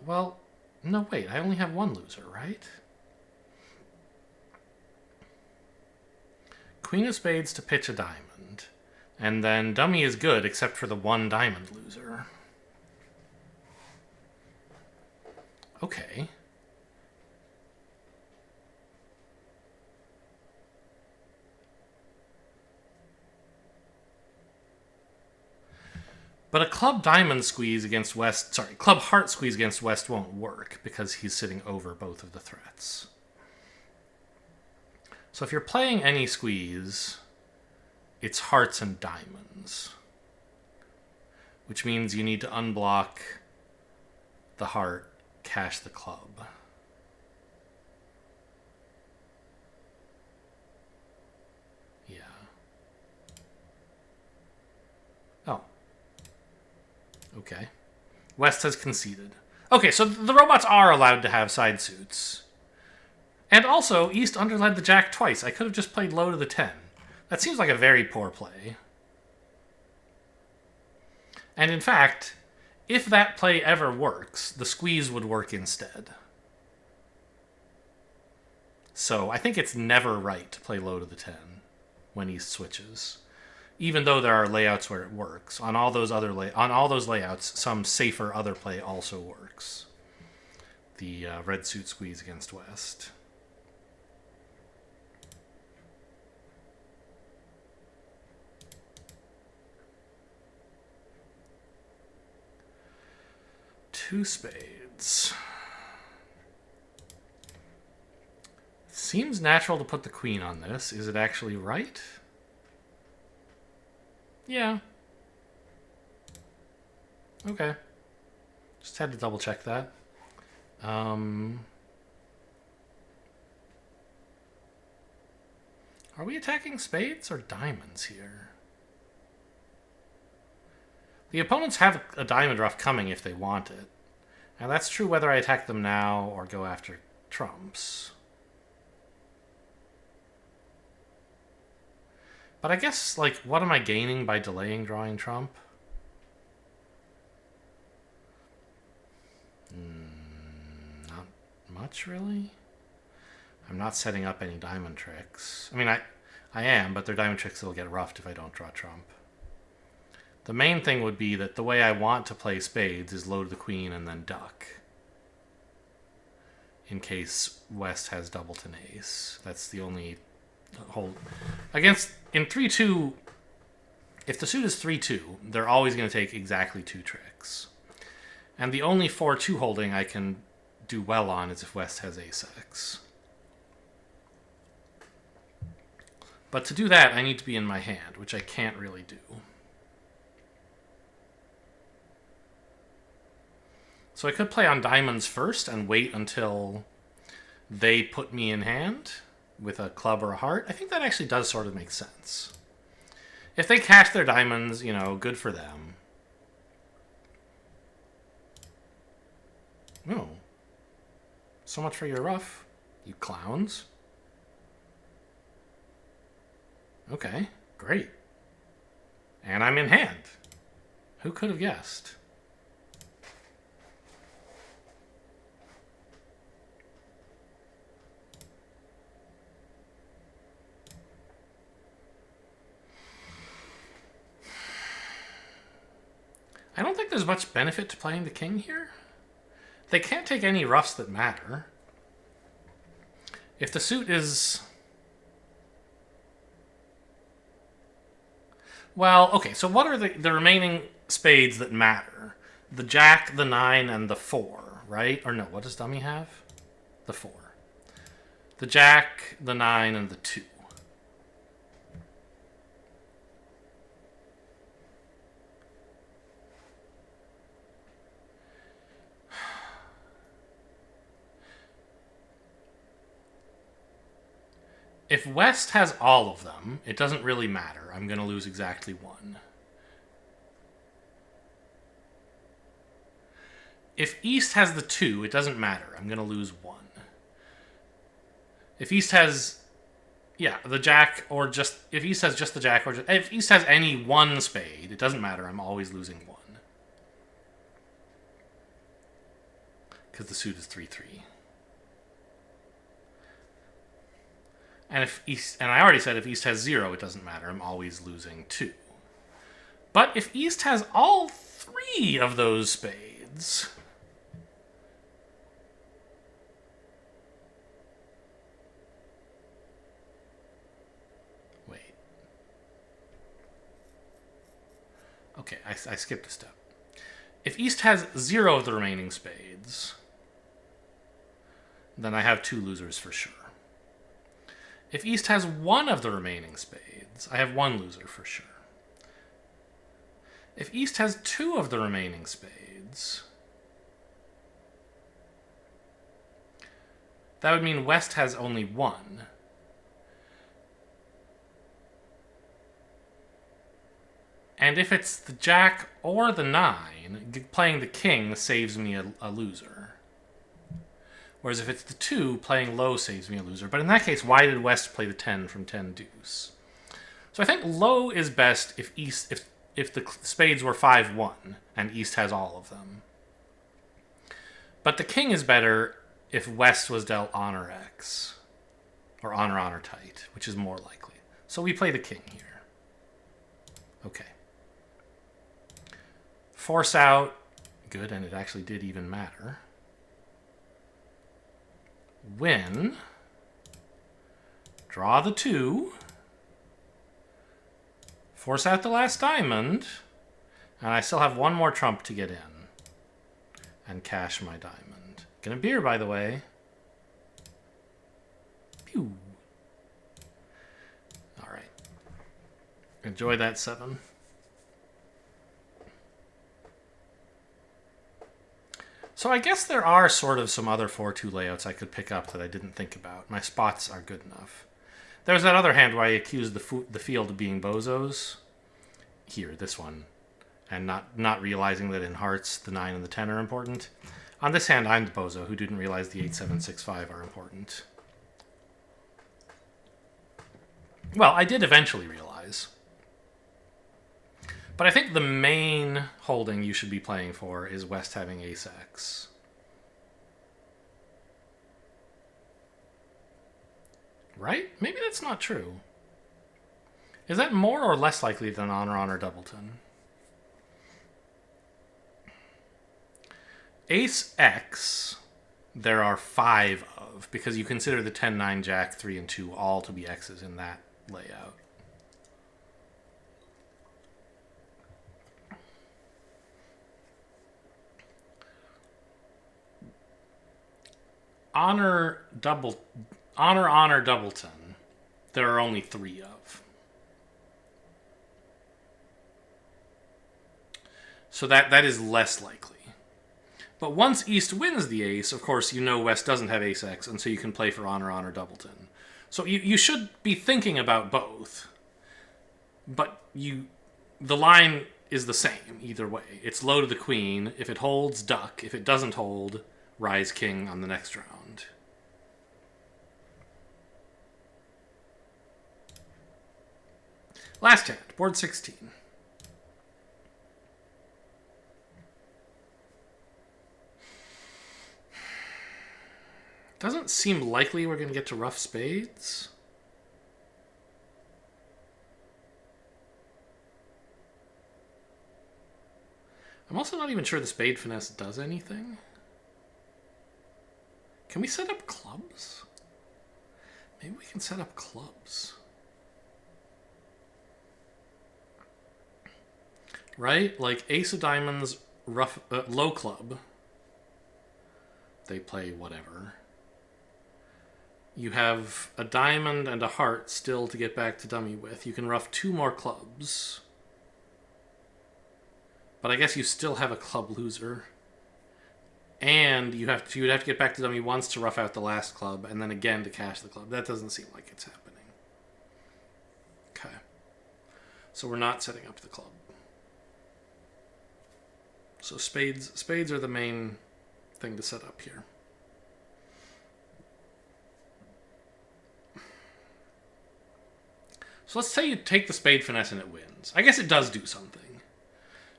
Well, no, wait, I only have 1 loser, right? Queen of spades to pitch a diamond. And then dummy is good except for the 1 diamond loser. Okay. But a club diamond squeeze against West, sorry, club heart squeeze against West won't work because he's sitting over both of the threats. So if you're playing any squeeze, it's hearts and diamonds. Which means you need to unblock the heart, cash the club. Yeah. Oh. Okay. West has conceded. Okay, so the robots are allowed to have side suits. And also, East underled the jack twice. I could have just played low to the 10. That seems like a very poor play. And in fact, if that play ever works, the squeeze would work instead. So I think it's never right to play low to the 10 when East switches. Even though there are layouts where it works. On all those layouts, some safer other play also works. The red suit squeeze against West. Two spades. Seems natural to put the queen on this. Is it actually right? Yeah. Okay. Just had to double check that. Are we attacking spades or diamonds here? The opponents have a diamond ruff coming if they want it. And that's true whether I attack them now or go after trumps. But I guess, like, what am I gaining by delaying drawing trump? Not much, really. I'm not setting up any diamond tricks. I mean, I am, but they're diamond tricks that'll get roughed if I don't draw trump. The main thing would be that the way I want to play spades is load the queen and then duck. In case West has double to ace. That's the only hold. Against, in 3-2, if the suit is 3-2, they're always going to take exactly 2 tricks. And the only 4-2 holding I can do well on is if West has ace-x. But to do that, I need to be in my hand, which I can't really do. So I could play on diamonds first and wait until they put me in hand with a club or a heart. I think that actually does sort of make sense. If they cash their diamonds, you know, good for them. Oh. So much for your ruff, you clowns. Okay, great. And I'm in hand. Who could have guessed? I don't think there's much benefit to playing the king here. They can't take any roughs that matter. If the suit is... Well, okay, so what are the remaining spades that matter? The jack, the 9, and the 4, right? Or no, what does dummy have? the 4. The jack, the 9, and the 2. If West has all of them, it doesn't really matter. I'm going to lose exactly 1. If East has the 2, it doesn't matter. I'm going to lose 1. If East has, the jack, or just, if East has just the jack, or just, if East has any 1 spade, it doesn't matter. I'm always losing 1. Because the suit is 3-3. And if East, and I already said if East has 0, it doesn't matter. I'm always losing 2. But if East has all 3 of those spades, wait. Okay, I skipped a step. If East has 0 of the remaining spades, then I have 2 losers for sure. If East has 1 of the remaining spades, I have 1 loser for sure. If East has 2 of the remaining spades, that would mean West has only 1. And if it's the jack or the 9, playing the king saves me a loser. Whereas if it's the 2, playing low saves me a loser. But in that case, why did West play the 10 from 10 deuce? So I think low is best if East, if the spades were 5-1 and East has all of them. But the king is better if West was dealt honor X. Or honor tight, which is more likely. So we play the king here. Okay. Force out. Good, and it actually did even matter. Win. Draw the 2. Force out the last diamond. And I still have 1 more trump to get in. And cash my diamond. Gonna beer, by the way. Pew. Alright. Enjoy that 7. So I guess there are sort of some other 4-2 layouts I could pick up that I didn't think about. My spots are good enough. There's that other hand where I accused the field of being bozos. Here, this one. And not realizing that in hearts, the 9 and the 10 are important. On this hand, I'm the bozo who didn't realize the 8, 7, 6, 5 are important. Well, I did eventually realize. But I think the main holding you should be playing for is West having ace X. Right? Maybe that's not true. Is that more or less likely than honor doubleton? Ace X, there are 5 of, because you consider the 10, 9, jack, 3, and 2 all to be X's in that layout. Honor doubleton, there are only 3 of. So that is less likely. But once East wins the ace, of course, you know West doesn't have ace X, and so you can play for honor doubleton. So you should be thinking about both. But the line is the same either way. It's low to the queen. If it holds, duck. If it doesn't hold, rise king on the next round. Last hand, board 16. Doesn't seem likely we're going to get to rough spades. I'm also not even sure the spade finesse does anything. Can we set up clubs? Maybe we can set up clubs. Right? Like ace of diamonds, rough, low club. They play whatever. You have a diamond and a heart still to get back to dummy with. You can ruff 2 more clubs. But I guess you still have a club loser. And you'd have to get back to dummy once to rough out the last club, and then again to cash the club. That doesn't seem like it's happening. Okay. So we're not setting up the club. So spades are the main thing to set up here. So let's say you take the spade finesse and it wins. I guess it does do something.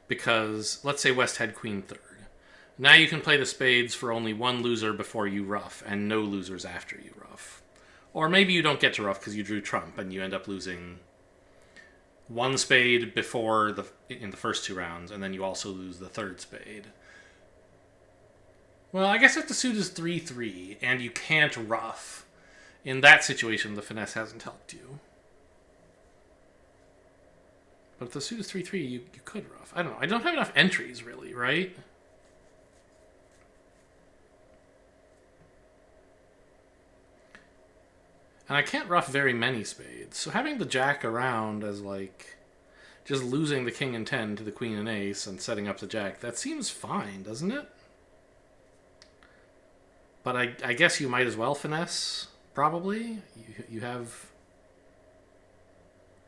Because let's say West had queen third. Now you can play the spades for only 1 loser before you ruff, and no losers after you ruff. Or maybe you don't get to ruff because you drew trump, and you end up losing 1 spade in the first 2 rounds, and then you also lose the 3rd spade. Well, I guess if the suit is 3-3, and you can't ruff, in that situation the finesse hasn't helped you. But if the suit is 3-3, you could ruff. I don't know. I don't have enough entries, really, right? And I can't ruff very many spades. So having the jack around as, like, just losing the king and 10 to the queen and ace and setting up the jack, that seems fine, doesn't it? But I guess you might as well finesse, probably. You have...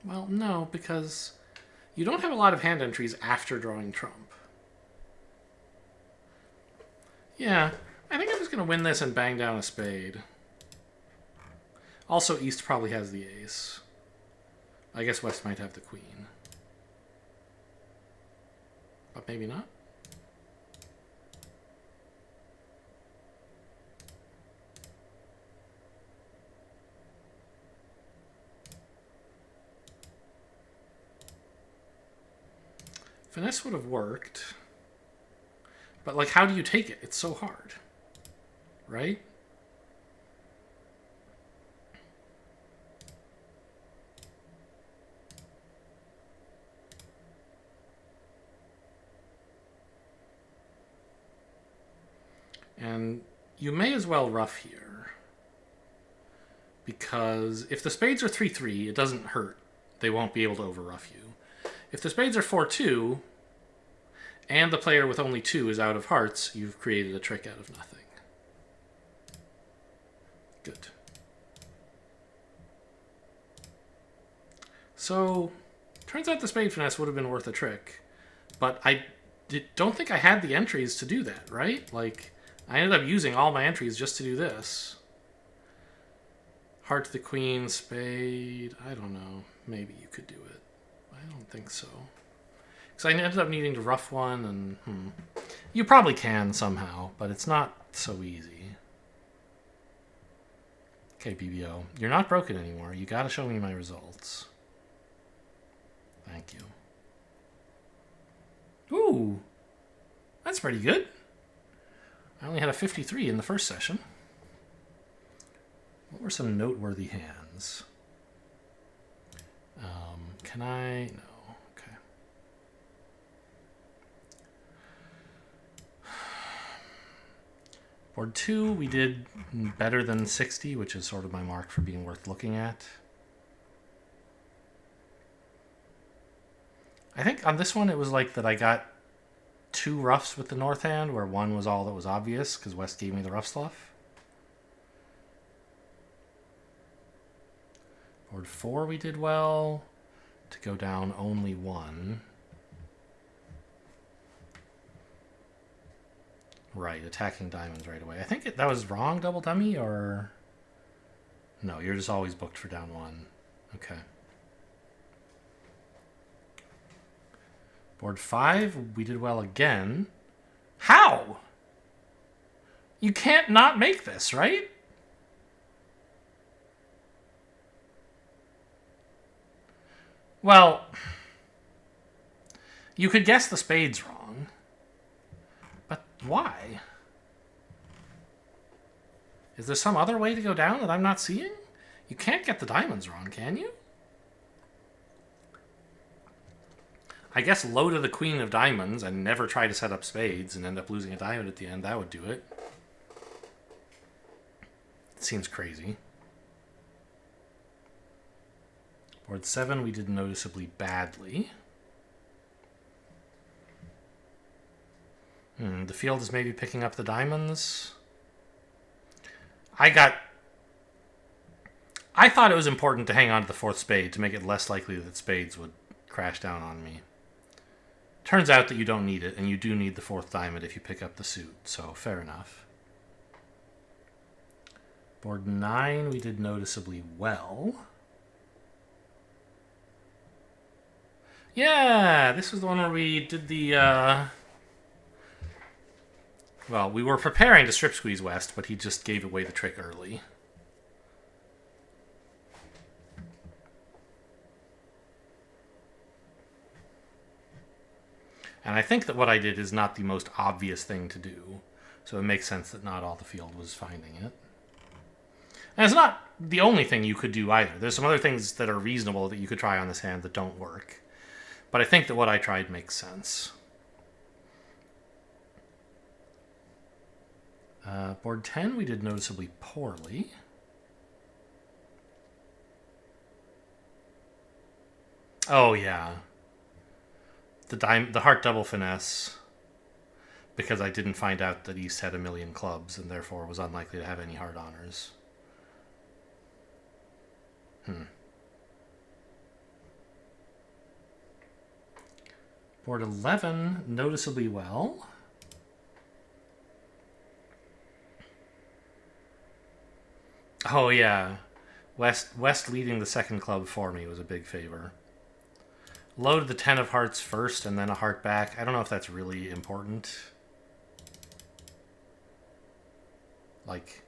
Well, no, because you don't have a lot of hand entries after drawing trump. Yeah, I think I'm just going to win this and bang down a spade. Also, East probably has the ace. I guess West might have the queen. But maybe not. Finesse would have worked. But, like, how do you take it? It's so hard. Right? And you may as well ruff here. Because if the spades are 3-3, it doesn't hurt. They won't be able to over-ruff you. If the spades are 4-2, and the player with only 2 is out of hearts, you've created a trick out of nothing. Good. So, turns out the spade finesse would have been worth a trick. But I don't think I had the entries to do that, right? Like, I ended up using all my entries just to do this. Heart to the queen, spade, I don't know. Maybe you could do it. I don't think so. Because I ended up needing to ruff one, and you probably can somehow, but it's not so easy. Okay, BBO, you're not broken anymore. You gotta show me my results. Thank you. Ooh, that's pretty good. I only had a 53 in the first session. What were some noteworthy hands? Can I? No. Okay. Board 2, we did better than 60, which is sort of my mark for being worth looking at. I think on this one it was like that I got 2 ruffs with the north hand, where 1 was all that was obvious, because West gave me the rough stuff. Board 4 we did well. To go down only 1. Right, attacking diamonds right away. I think that was wrong, double dummy, or... No, you're just always booked for down 1. Okay. Board 5, we did well again. How? You can't not make this, right? Well, you could guess the spades wrong. But why? Is there some other way to go down that I'm not seeing? You can't get the diamonds wrong, can you? I guess low to the queen of diamonds and never try to set up spades and end up losing a diamond at the end. That would do it. It seems crazy. Board 7, we did noticeably badly. The field is maybe picking up the diamonds. I thought it was important to hang on to the fourth spade to make it less likely that spades would crash down on me. Turns out that you don't need it, and you do need the fourth diamond if you pick up the suit, so fair enough. Board 9, we did noticeably well. Yeah, this was the one where we did the, well, we were preparing to strip squeeze West, but he just gave away the trick early. And I think that what I did is not the most obvious thing to do, so it makes sense that not all the field was finding it. And it's not the only thing you could do either. There's some other things that are reasonable that you could try on this hand that don't work. But I think that what I tried makes sense. Board 10, we did noticeably poorly. Oh, yeah. The heart double finesse, because I didn't find out that East had a million clubs and therefore was unlikely to have any heart honors. Board 11, noticeably well. Oh, yeah. West leading the second club for me was a big favor. Loaded the 10 of hearts first and then a heart back. I don't know if that's really important. Like,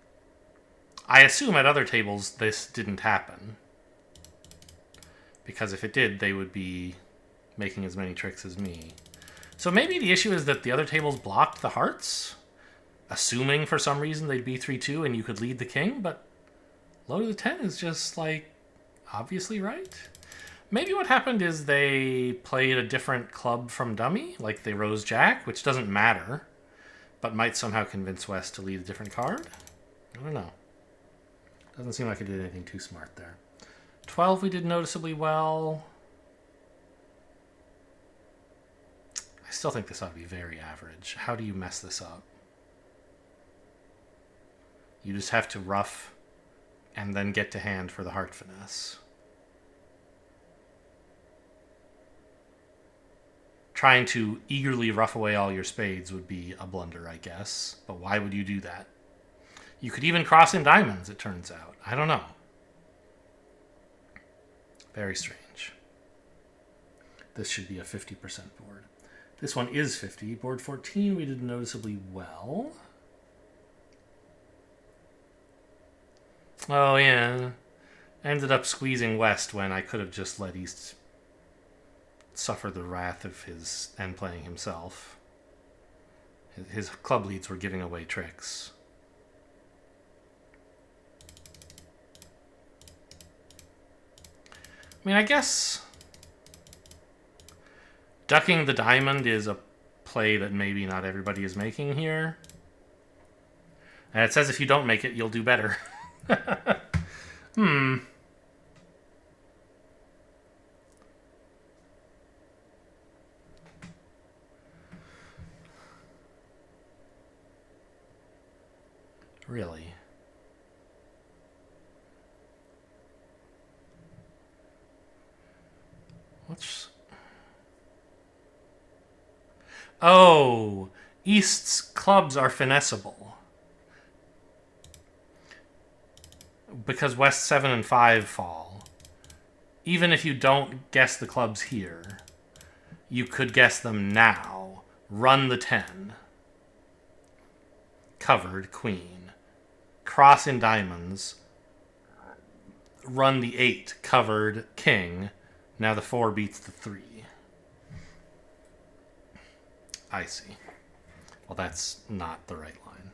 I assume at other tables this didn't happen. Because if it did, they would be making as many tricks as me. So maybe the issue is that the other tables blocked the hearts, assuming for some reason they'd be 3-2 and you could lead the king, but low to the 10 is just, like, obviously right. Maybe what happened is they played a different club from dummy, like they rose jack, which doesn't matter, but might somehow convince West to lead a different card? I don't know. Doesn't seem like I did anything too smart there. 12 we did noticeably well. I still think this ought to be very average. How do you mess this up? You just have to ruff and then get to hand for the heart finesse. Trying to eagerly ruff away all your spades would be a blunder, I guess. But why would you do that? You could even cross in diamonds, it turns out. I don't know. Very strange. This should be a 50% board. This one is 50. Board 14, we did noticeably well. Oh, yeah. Ended up squeezing West when I could have just let East suffer the wrath of his end playing himself. His club leads were giving away tricks. I mean, I guess ducking the diamond is a play that maybe not everybody is making here. And it says if you don't make it, you'll do better. Really? What's... Oh! East's clubs are finessable. Because West 7 and 5 fall. Even if you don't guess the clubs here, you could guess them now. Run the 10. Covered, queen. Cross in diamonds. Run the 8. Covered, king. Now the 4 beats the 3. I see. Well, that's not the right line.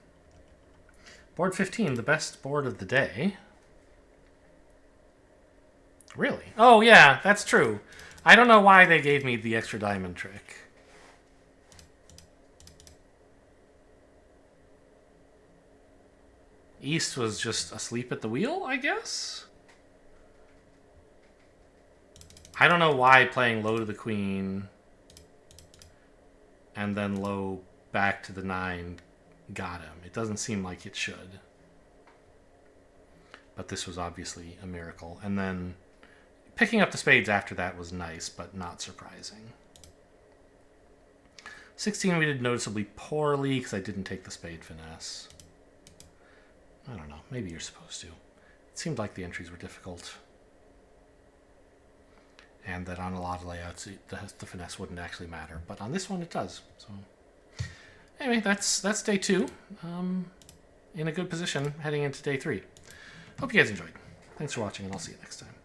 Board 15, the best board of the day. Really? Oh, yeah, that's true. I don't know why they gave me the extra diamond trick. East was just asleep at the wheel, I guess? I don't know why playing low to the queen and then low back to the 9 got him. It doesn't seem like it should. But this was obviously a miracle. And then picking up the spades after that was nice, but not surprising. 16 we did noticeably poorly because I didn't take the spade finesse. I don't know. Maybe you're supposed to. It seemed like the entries were difficult. And that on a lot of layouts, the finesse wouldn't actually matter. But on this one, it does. So anyway, that's day 2. In a good position heading into day 3. Hope you guys enjoyed. Thanks for watching, and I'll see you next time.